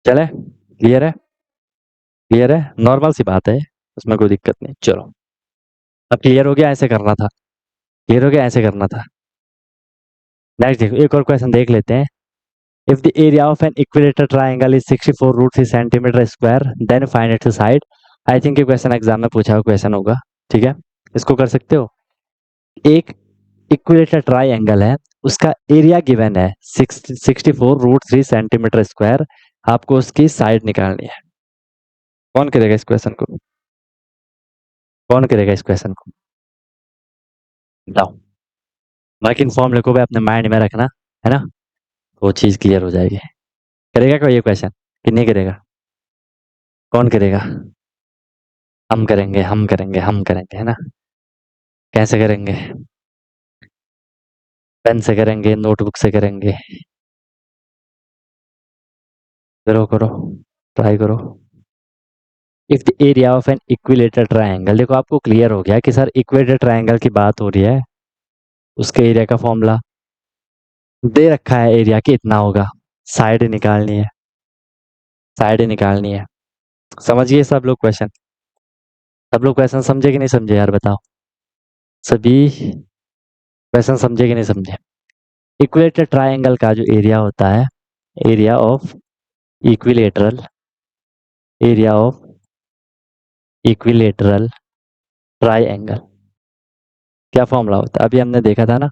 चले, क्लियर है, क्लियर है, नॉर्मल सी बात है, उसमें कोई दिक्कत नहीं। चलो, अब क्लियर हो गया, ऐसे करना था, क्लियर हो गया, ऐसे करना था। नेक्स्ट देखो, एक और क्वेश्चन देख लेते हैं। If the area of an equilateral triangle is 64 √3 centimetre square, then find its side. I think ये क्वेश्चन एग्जाम में पूछा हुआ क्वेश्चन होगा, ठीक है। इसको कर सकते हो। एक इक्विलेटरल ट्राइंगल है, उसका एरिया गिवन है 64 √3 सेंटीमीटर स्क्वायर, आपको उसकी साइड निकालनी है। कौन करेगा इस क्वेश्चन को, कौन करेगा इस क्वेश्चन को, बताओ। वर्किंग फॉर्म लिखो भाई, अपने माइंड में रखना, है ना, वो चीज क्लियर हो जाएगी। करेगा कोई ये क्वेश्चन कि नहीं करेगा, कौन करेगा। हम करेंगे, हम करेंगे, हम करेंगे, है ना। कैसे करेंगे, पेन से करेंगे, नोटबुक से करेंगे, करो करो, ट्राई करो। If the area of an equilateral triangle, देखो आपको क्लियर हो गया कि सर इक्विलेटरल ट्रायंगल की बात हो रही है, उसके एरिया का फॉर्मूला दे रखा है, एरिया की इतना होगा, साइड निकालनी है, साइड निकालनी है। समझिए सब लोग क्वेश्चन, सब लोग क्वेश्चन समझे कि नहीं समझे यार, बताओ। सभी क्वेश्चन समझे कि नहीं समझे। इक्विलेटरल ट्रायंगल का जो एरिया होता है, area of equilateral, area of equilateral triangle, क्या फॉर्मूला होता है, अभी हमने देखा था ना,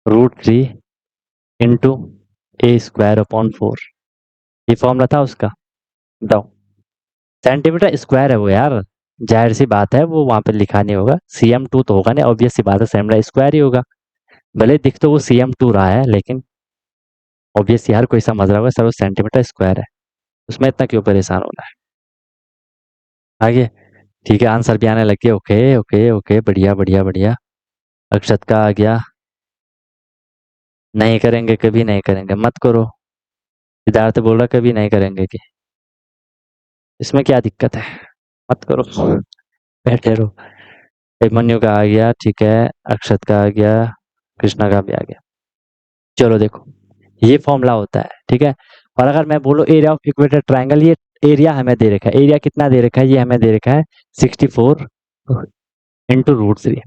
√3 इंटू a² / 4, ये फॉर्मूला था उसका, बताओ। सेंटीमीटर स्क्वायर है वो यार, जाहिर सी बात है, वो वहां पे लिखा नहीं होगा, cm2 तो होगा नहीं, ऑब्वियस सी बात है, सेंटीमीटर स्क्वायर ही होगा, भले दिख तो वो cm2 रहा है, लेकिन ऑब्वियस यार कोई समझ रहा होगा सर वो सेंटीमीटर स्क्वायर है, उसमें इतना क्यों परेशान होना है। आगे, ठीक है, आंसर भी आने लग गया, ओके ओके ओके, बढ़िया बढ़िया बढ़िया। अक्षत का आ गया, नहीं करेंगे, कभी नहीं करेंगे, मत करो। सिद्धार्थ बोल रहा कभी नहीं करेंगे कि, इसमें क्या दिक्कत है, मत करो, बैठे रहो। अभिमन्यु का आ गया, ठीक है, अक्षत का आ गया, कृष्णा का भी आ गया। चलो देखो, ये फॉर्मूला होता है, ठीक है। और अगर मैं बोलो एरिया ऑफ इक्वेटर ट्राइंगल, ये एरिया हमें दे रखा है, एरिया कितना दे रखा है, ये हमें दे रखा है 64 इंटू √3।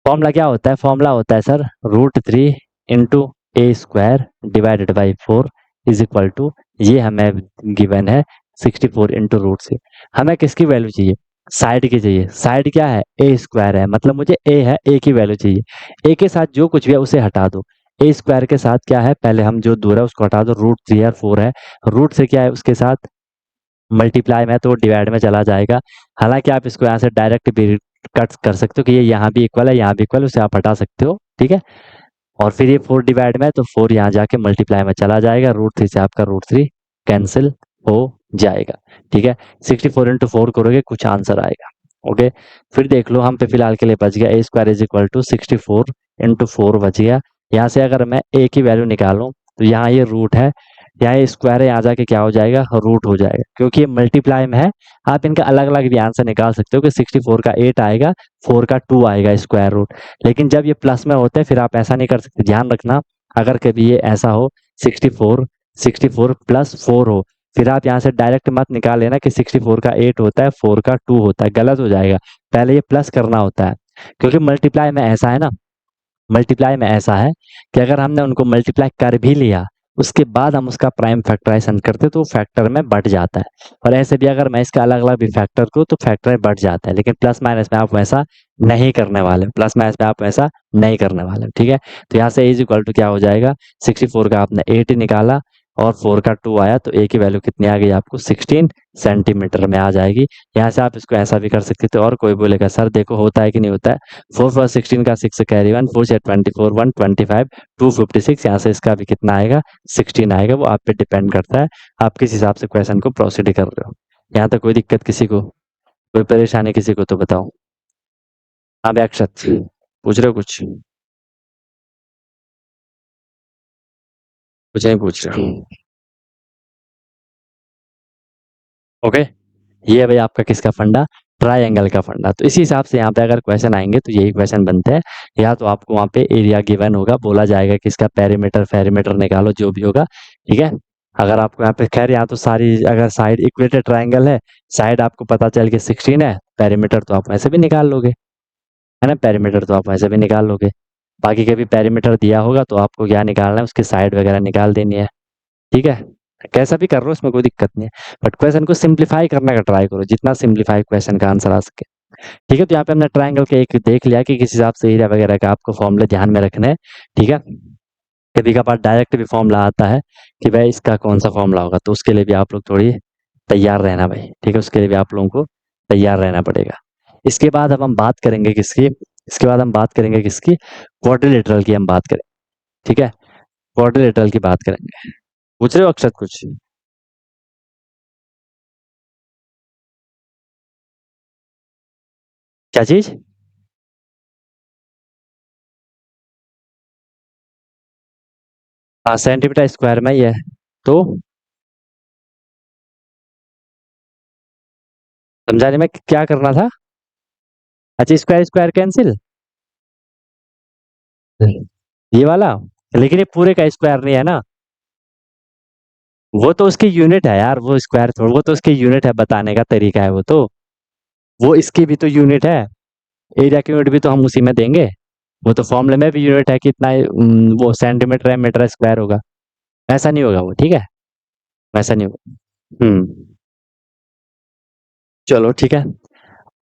फॉर्मूला क्या होता है, फॉर्मूला होता है sir √3 into a² / 4 is equal to, ये हमें गिवन है 64 इंटू √3। हमें किसकी वैल्यू चाहिए, साइड की चाहिए। साइड क्या है, a² है, मतलब मुझे a है, a की वैल्यू चाहिए। a के साथ जो कुछ भी है उसे हटा दो, a² के साथ क्या है, पहले हम जो दूर है उसको हटा दो, √3 और 4 है, रूट से क्या है उसके साथ मल्टीप्लाई में, तो डिवाइड में चला जाएगा। हालांकि आप इसको यहाँ से डायरेक्ट भी कट कर सकते हो कि ये यहाँ भी इक्वल है, यहाँ भी इक्वल है, उसे आप हटा सकते हो, ठीक है। और फिर ये 4 डिवाइड में, तो 4 यहाँ जाके मल्टीप्लाई में चला जाएगा, √3 से आपका √3 कैंसिल हो जाएगा, ठीक है। 64 इंटू 4 करोगे, कुछ आंसर आएगा, ओके। फिर देख लो, हम पे फिलहाल के लिए बच गया a² is equal to 64 into 4 बच गया। यहाँ से अगर मैं a की वैल्यू निकालूं, तो यहाँ ये रूट है, यहाँ ये स्क्वायर है, यहाँ जाके क्या हो जाएगा, रूट हो जाएगा, क्योंकि ये मल्टीप्लाई में है। आप इनका अलग अलग भी आंसर निकाल सकते हो कि 64 का 8 आएगा, 4 का 2 आएगा स्क्वायर रूट, लेकिन जब ये प्लस में होते हैं फिर आप ऐसा नहीं कर सकते, ध्यान रखना। अगर कभी ये ऐसा हो 64 प्लस 4 हो, फिर आप यहाँ से डायरेक्ट मत निकाल लेना कि 64 का 8 होता है, 4 का 2 होता है, गलत हो जाएगा। पहले ये प्लस करना होता है, क्योंकि मल्टीप्लाई में ऐसा है ना, मल्टीप्लाई में ऐसा है कि अगर हमने उनको मल्टीप्लाई कर भी लिया, उसके बाद हम उसका प्राइम फैक्टराइजेशन करते तो फैक्टर में बढ़ जाता है। और ऐसे भी अगर मैं इसका अलग अलग भी फैक्टर करूँ तो फैक्टर में बढ़ जाता है, लेकिन प्लस माइनस में आप वैसा नहीं करने वाले, प्लस माइनस में आप वैसा नहीं करने वाले, ठीक है। तो यहाँ से इज इक्वल टू क्या हो जाएगा, 64 का आपने 8 निकाला और 4 का 2 आया, तो ए की वैल्यू कितनी आ गई आपको, 16 सेंटीमीटर में आ जाएगी। यहाँ से आप इसको ऐसा भी कर सकते थे, और कोई बोलेगा सर देखो होता है कि नहीं होता है, 4 4 16 का 6 कैरी 1, 4 6 24 1 25 256, यहाँ से इसका भी कितना आएगा, 16 आएगा। वो आप पे डिपेंड करता है, आप किस हिसाब से क्वेश्चन को प्रोसीड कर रहे हो। यहाँ तक कोई दिक्कत किसी को, कोई परेशानी किसी को तो बताओ। हाँ अक्षत पूछ रहे हो कुछ, कुछ नहीं पूछ रहे हो? ओके, ये है भाई आपका किसका फंडा, ट्रायंगल का फंडा। तो इसी हिसाब से यहाँ पे अगर क्वेश्चन आएंगे तो यही क्वेश्चन बनते हैं, या तो आपको वहाँ पे एरिया गिवन होगा, बोला जाएगा कि इसका पेरीमीटर फेरीमीटर निकालो, जो भी होगा, ठीक है। अगर आपको यहाँ पे खैर यहाँ तो सारी अगर साइड इक्वेटेड ट्रायंगल है, साइड आपको पता चल के 16 है, पेरीमीटर तो आप वैसे भी निकाल लोगे, है ना, पेरीमीटर तो आप वैसे भी निकाल लोगे। बाकी कभी पेरीमीटर दिया होगा तो आपको क्या निकालना है, उसकी साइड वगैरह निकाल देनी है, ठीक है। कैसा भी कर रहे हो इसमें कोई दिक्कत नहीं है, बट क्वेश्चन को सिंप्लीफाई करने का ट्राई करो, जितना सिंप्लीफाई क्वेश्चन का आंसर आ सके, ठीक है। तो यहाँ पे हमने ट्रायंगल के एक देख लिया कि किस हिसाब से एरिया वगैरह का आपको फॉर्मूले ध्यान में रखने हैं, ठीक है। कभी कभार डायरेक्ट भी फॉर्मूला आता है कि भाई इसका कौन सा फॉर्मूला होगा, तो उसके लिए भी आप लोग थोड़ी तैयार रहना भाई, ठीक है, उसके लिए भी आप लोगों को तैयार रहना पड़ेगा। इसके बाद अब हम बात करेंगे किसकी, इसके बाद हम बात करेंगे किसकी, क्वाड्रिलेटरल की हम बात करें, ठीक है, क्वाड्रिलेटरल की बात करेंगे। पूछ रहे हो अक्षत कुछ, क्या चीज? हाँ सेंटीमीटर स्क्वायर में ही है, तो समझाने में क्या करना था, अच्छा स्क्वायर स्क्वायर कैंसिल, ये वाला, लेकिन ये पूरे का स्क्वायर नहीं है ना, वो तो उसकी यूनिट है यार, वो स्क्वायर थोड़ा, वो तो उसकी यूनिट है, बताने का तरीका है, वो इसकी भी तो यूनिट है, एरिया की यूनिट भी तो हम उसी में देंगे, वो तो फॉर्मूले में भी यूनिट है कितना वो सेंटीमीटर है मीटर स्क्वायर होगा, ऐसा नहीं होगा वो, ठीक है, वैसा नहीं होगा। चलो ठीक है,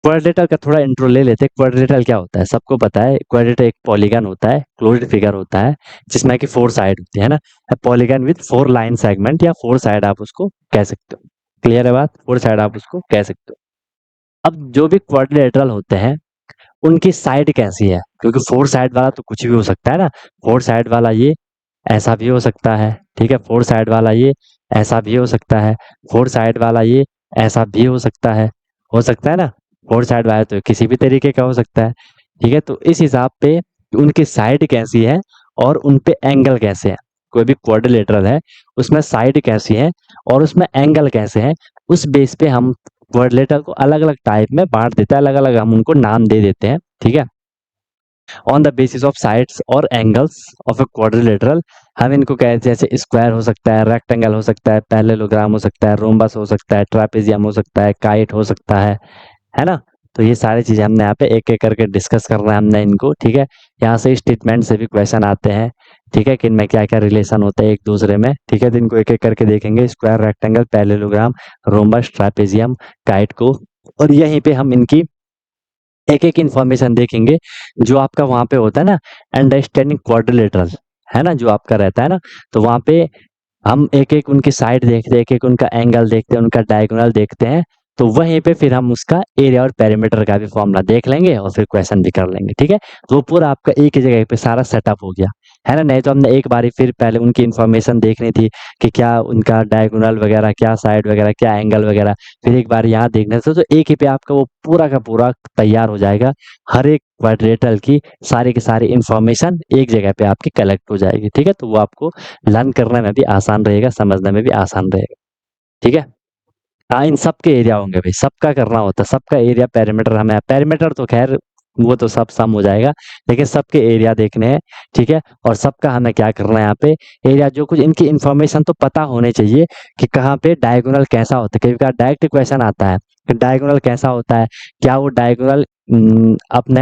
क्वाड्रेटर का थोड़ा इंट्रो ले लेते हैं। क्वाड्रेटर क्या होता है, सबको पता है, क्वाड्रेटर एक पॉलीगन होता है, क्लोज्ड फिगर होता है, जिसमें कि 4 साइड होती है ना, पॉलीगन विद 4 लाइन सेगमेंट, या 4 साइड आप उसको कह सकते हो, क्लियर है बात, 4 साइड आप उसको कह सकते हो। अब जो भी क्वाड्रिलेटरल होते हैं उनकी साइड कैसी है, क्योंकि 4 साइड वाला तो कुछ भी हो सकता है ना, 4 साइड वाला ये ऐसा भी हो सकता है, ठीक है, 4 साइड वाला ये ऐसा भी हो सकता है, 4 साइड वाला ये ऐसा भी हो सकता है ना, 4 साइड वाला तो किसी भी तरीके का हो सकता है, ठीक है। तो इस हिसाब पे उनकी साइड कैसी है और उन पे एंगल कैसे है, कोई भी क्वाड्रिलेटरल है उसमें साइड कैसी है और उसमें एंगल कैसे है, उस बेस पे हम क्वाड्रिलेटरल को अलग अलग टाइप में बांट देते हैं, अलग अलग हम उनको नाम दे देते हैं, ठीक है। On the basis of sides और एंगल्स ऑफ ए क्वाड्रिलेटरल, हम इनको कहते हैं, जैसे स्क्वायर हो सकता है, रेक्टेंगल हो सकता है, पैरेललोग्राम हो सकता है, रोम्बस हो सकता है, ट्रापेजियम हो सकता है, काइट हो सकता है ना। तो ये सारी चीजें हमने यहाँ पे एक एक करके डिस्कस करना है हमने इनको, ठीक है। यहाँ से स्टेटमेंट से भी क्वेश्चन आते हैं, ठीक है, कि इनमें क्या क्या रिलेशन होता है एक दूसरे में, ठीक है। तो इनको एक एक करके देखेंगे, square, rectangle, parallelogram, rhombus, trapezium, kite को, और यहीं पे हम इनकी एक एक इन्फॉर्मेशन देखेंगे, जो आपका वहां पे होता है ना, अंडरस्टैंडिंग क्वाड्रिलेटरल, है ना, जो आपका रहता है ना, तो वहां पे हम एक एक उनकी साइड देखते हैं, एक एक उनका एंगल देखते हैं, उनका डायगोनल देखते हैं, तो वहीं पे फिर हम उसका एरिया और पेरीमीटर का भी फॉर्मूला देख लेंगे और फिर क्वेश्चन भी कर लेंगे, ठीक है। तो वो पूरा आपका एक ही जगह पे सारा सेटअप हो गया, है ना। नहीं तो हमने एक बारी फिर पहले उनकी इन्फॉर्मेशन देखनी थी कि क्या उनका डायगोनल वगैरह, क्या साइड वगैरह, क्या एंगल वगैरह, फिर एक बार यहाँ देखने से तो एक ही पे आपका वो पूरा का पूरा तैयार हो जाएगा, हर एक क्वाड्रेटल की सारी इन्फॉर्मेशन एक जगह पे आपकी कलेक्ट हो जाएगी, ठीक है। तो वो आपको लर्न करने में भी आसान रहेगा, समझने में भी आसान रहेगा, ठीक है। हाँ इन सबके एरिया होंगे भाई, सबका करना होता है, सबका एरिया पेरीमीटर, हमें पेरीमीटर तो खैर वो तो सब सम हो जाएगा, लेकिन सबके एरिया देखने हैं, ठीक है। और सबका हमें क्या करना है यहाँ पे, एरिया जो कुछ इनकी इन्फॉर्मेशन तो पता होने चाहिए कि कहाँ पे डायगोनल कैसा होता है, कई बार डायरेक्ट क्वेश्चन आता है कि डायगोनल कैसा होता है, क्या वो डायगोनल अपने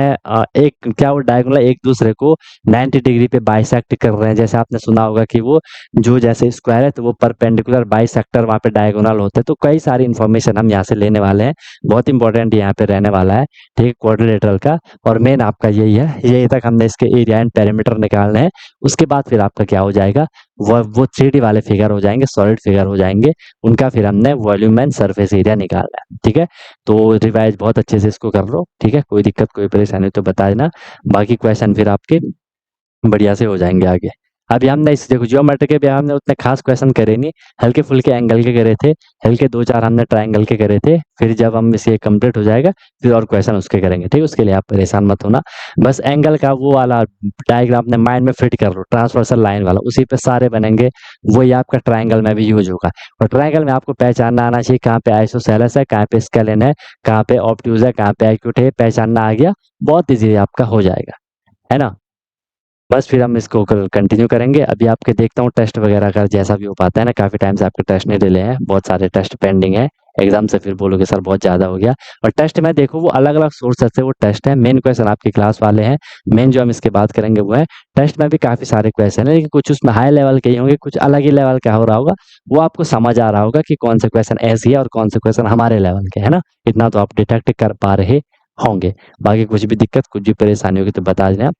एक क्या वो डायगोनल एक दूसरे को 90 डिग्री पे बाइसेक्ट कर रहे हैं। जैसे आपने सुना होगा कि वो जो जैसे स्क्वायर है तो वो परपेंडिकुलर बाइसेक्टर वहाँ पे डायगोनल होते हैं। तो कई सारी इन्फॉर्मेशन हम यहाँ से लेने वाले हैं, बहुत इंपॉर्टेंट यहाँ पे रहने वाला है, ठीक है, क्वाड्रिलेटरल का। और मेन आपका यही है, यही तक हमने इसके एरिया एंड पेरीमीटर निकालने हैं। उसके बाद फिर आपका क्या हो जाएगा, वो 3D वाले फिगर हो जाएंगे, सॉलिड फिगर हो जाएंगे, उनका फिर हमने वॉल्यूम एंड सरफेस एरिया निकालना है, ठीक है। तो रिवाइज बहुत अच्छे से इसको कर लो, ठीक है, कोई दिक्कत कोई परेशानी तो बता देना, बाकी क्वेश्चन फिर आपके बढ़िया से हो जाएंगे आगे। अभी हमने इस देखो ज्योमेट्री के भी हमने उतने खास क्वेश्चन करे नहीं, हल्के फुल्के एंगल के करे थे, हल्के 2-4 हमने ट्रायंगल के करे थे। फिर जब हम इसे कंप्लीट हो जाएगा फिर और क्वेश्चन उसके करेंगे, ठीक है। उसके लिए आप परेशान मत होना, बस एंगल का वो वाला डायग्राम अपने माइंड में फिट कर लो, ट्रांसवर्सल लाइन वाला, उसी पे सारे बनेंगे, वही आपका ट्रायंगल में भी यूज होगा। और ट्रायंगल में आपको पहचानना आना चाहिए कहाँ पे आइसोसेलेस है, कहाँ पे स्केलेन है, कहाँ पे ऑब्ट्यूज है, कहाँ पे एक्यूट है, पहचानना आ गया, बहुत ईजी आपका हो जाएगा, है ना। बस फिर हम इसको कल कंटिन्यू करेंगे। अभी आपके देखता हूँ टेस्ट वगैरह का जैसा भी हो पाता है ना, काफ़ी टाइम से आपके टेस्ट नहीं डिले हैं, बहुत सारे टेस्ट पेंडिंग है, एग्जाम से फिर बोलोगे सर बहुत ज़्यादा हो गया। और टेस्ट में देखो वो अलग अलग सोर्स से वो टेस्ट है, मेन क्वेश्चन आपकी क्लास वाले हैं, मेन जो हम इसके बात करेंगे वो है। टेस्ट में भी काफ़ी सारे क्वेश्चन है, लेकिन कुछ उसमें हाई लेवल के ही होंगे, कुछ अलग ही लेवल का हो रहा होगा, वो आपको समझ आ रहा होगा कि कौन से क्वेश्चन ऐसे है और कौन से क्वेश्चन हमारे लेवल के है ना, इतना तो आप डिटेक्ट कर पा रहे होंगे। बाकी कुछ भी दिक्कत कुछ भी परेशानी होगी तो बता देना।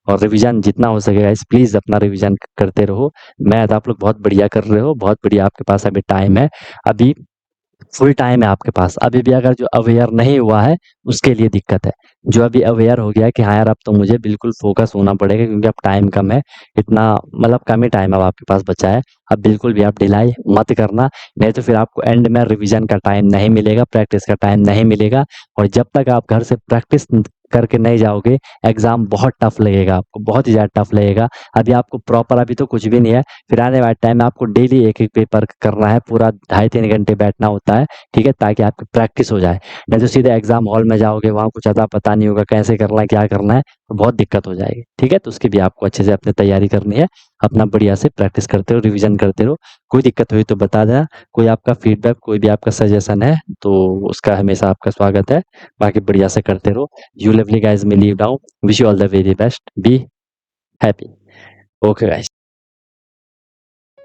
और रिवीजन जितना हो सकेगा इस प्लीज़ अपना रिवीजन करते रहो। मैथ आप लोग बहुत बढ़िया कर रहे हो, बहुत बढ़िया आपके पास अभी टाइम है, अभी फुल टाइम है आपके पास। अभी भी अगर जो अवेयर नहीं हुआ है उसके लिए दिक्कत है, जो अभी अवेयर हो गया है कि हाँ यार अब तो मुझे बिल्कुल फोकस होना पड़ेगा क्योंकि अब टाइम कम है, इतना मतलब कम ही टाइम अब आपके पास बचा है, अब बिल्कुल भी आप ढिलाई मत करना, नहीं तो फिर आपको एंड में रिवीजन का टाइम नहीं मिलेगा, प्रैक्टिस का टाइम नहीं मिलेगा। और जब तक आप घर से प्रैक्टिस करके नहीं जाओगे एग्जाम बहुत टफ लगेगा आपको, बहुत ही ज़्यादा टफ लगेगा। अभी आपको प्रॉपर अभी तो कुछ भी नहीं है, फिर आने वाले टाइम में आपको डेली एक एक पेपर करना है, पूरा 2.5-3 घंटे बैठना होता है, ठीक है, ताकि आपकी प्रैक्टिस हो जाए। नहीं तो सीधे एग्जाम हॉल में जाओगे, वहाँ कुछ अता पता नहीं होगा कैसे करना है क्या करना है, तो बहुत दिक्कत हो जाएगी, ठीक है। तो उसकी भी आपको अच्छे से अपनी तैयारी करनी है, अपना बढ़िया से प्रैक्टिस करते रहो, रिविजन करते रहो। कोई दिक्कत हुई तो बता देना, कोई आपका फीडबैक कोई भी आपका सजेशन है तो उसका हमेशा आपका स्वागत है। बाकी बढ़िया से करते रहो। You lovely guys, may leave now, wish you all the very best, be happy. Okay guys.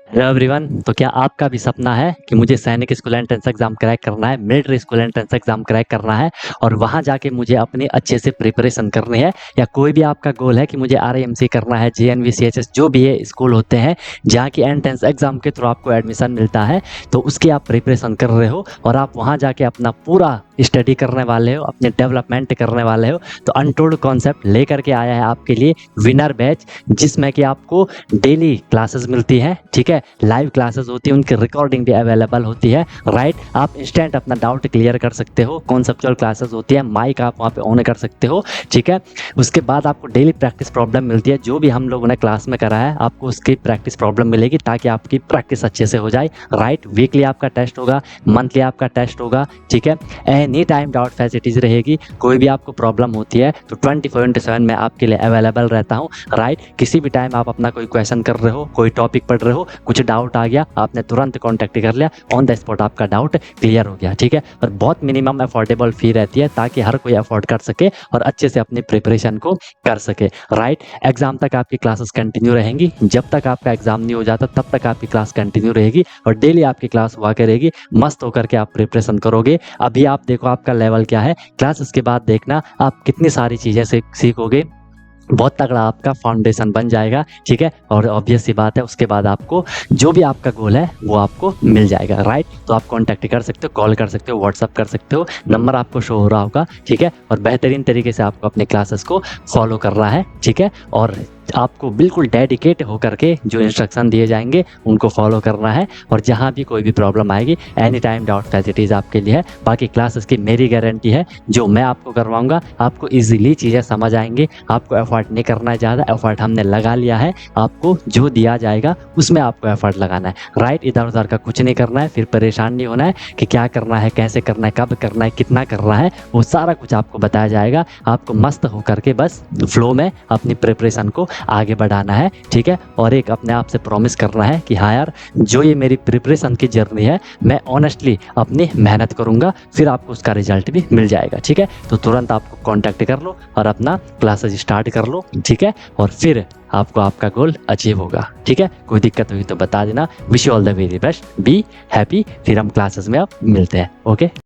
Hello everyone, तो क्या आपका भी सपना है कि मुझे सैनिक स्कूल एंट्रेंस एग्जाम क्रैक करना है, military school entrance exam crack करना है और वहां जाके मुझे अपनी अच्छे से प्रिपरेशन करनी है, या कोई भी आपका गोल है कि मुझे RIMC करना है, JNV CHS जो भी ये स्कूल होते हैं जहाँ की एंट्रेंस एग्जाम के थ्रू आपको एडमिशन मिलता है, तो उसकी आप प्रिपरेशन कर रहे हो और आप वहाँ जाके अपना पूरा स्टडी करने वाले हो, अपने डेवलपमेंट करने वाले हो, तो अनटोल्ड कॉन्सेप्ट लेकर के आया है आपके लिए विनर बैच, जिसमें कि आपको डेली क्लासेस मिलती है, ठीक है, लाइव क्लासेस होती है, उनकी रिकॉर्डिंग भी अवेलेबल होती है, राइट। आप इंस्टेंट अपना डाउट क्लियर कर सकते हो, कॉन्सेप्चुअल क्लासेस होती है, माइक आप वहाँ पे ऑन कर सकते हो, ठीक है। उसके बाद आपको डेली प्रैक्टिस प्रॉब्लम मिलती है, जो भी हम लोगों ने क्लास में करा है आपको उसकी प्रैक्टिस प्रॉब्लम मिलेगी ताकि आपकी प्रैक्टिस अच्छे से हो जाए, राइट। वीकली आपका टेस्ट होगा, मंथली आपका टेस्ट होगा, ठीक है। एनी टाइम डाउट फैसिलिटीज रहेगी, कोई भी आपको प्रॉब्लम होती है तो 24/7 मैं आपके लिए अवेलेबल रहता हूँ, राइट। किसी भी टाइम आप अपना कोई क्वेश्चन कर रहे हो, कोई टॉपिक पढ़ रहे हो, कुछ डाउट आ गया, आपने तुरंत कॉन्टैक्ट कर लिया, ऑन द स्पॉट आपका डाउट क्लियर हो गया, ठीक है। और बहुत मिनिमम अफोर्डेबल फी रहती है ताकि हर कोई अफोर्ड कर सके और अच्छे से अपनी प्रिपरेशन को कर सके, राइट। एग्जाम तक आपकी क्लासेस कंटिन्यू रहेंगी, जब तक आपका एग्जाम नहीं हो जाता तब तक आपकी क्लास कंटिन्यू रहेगी और डेली आपकी क्लास हुआ करेगी, मस्त होकर के आप प्रिपरेशन करोगे। अभी आप देखो आपका लेवल क्या है, क्लासेस के बाद देखना आप कितनी सारी चीज़ें सीखोगे, बहुत तगड़ा आपका फाउंडेशन बन जाएगा, ठीक है। और ऑब्वियस सी बात है उसके बाद आपको जो भी आपका गोल है वो आपको मिल जाएगा, राइट। तो आप कांटेक्ट कर सकते हो, कॉल कर सकते हो, व्हाट्सअप कर सकते हो, नंबर आपको शो हो रहा होगा, ठीक है। और बेहतरीन तरीके से आपको अपने क्लासेस को फॉलो करना है, ठीक है। और आपको बिल्कुल डेडिकेट होकर के जो इंस्ट्रक्शन दिए जाएंगे उनको फॉलो करना है और जहाँ भी कोई भी प्रॉब्लम आएगी एनी टाइम डाउट फैसिलिटीज़ आपके लिए है। बाकी क्लासेस की मेरी गारंटी है, जो मैं आपको करवाऊंगा आपको इजीली चीज़ें समझ आएंगी, आपको एफर्ट नहीं करना है ज़्यादा, एफर्ट हमने लगा लिया है, आपको जो दिया जाएगा उसमें आपको एफर्ट लगाना है, राइट। इधर उधर का कुछ नहीं करना है, फिर परेशान नहीं होना है कि क्या करना है, कैसे करना है, कब करना है, कितना करना है, वो सारा कुछ आपको बताया जाएगा। आपको मस्त होकर के बस फ्लो में अपनी प्रिपरेशन को आगे बढ़ाना है, ठीक है। और एक अपने आप से प्रॉमिस करना है कि हाँ यार, जो ये मेरी प्रिपरेशन की जर्नी है, मैं ऑनेस्टली अपनी मेहनत करूँगा, फिर आपको उसका रिजल्ट भी मिल जाएगा, ठीक है। तो तुरंत आपको कॉन्टैक्ट कर लो और अपना क्लासेस स्टार्ट कर लो, ठीक है। और फिर आपको आपका गोल अचीव होगा, ठीक है। कोई दिक्कत हुई तो बता देना। Wish you all the very best, be happy. फिर हम क्लासेस में अब मिलते हैं, ओके।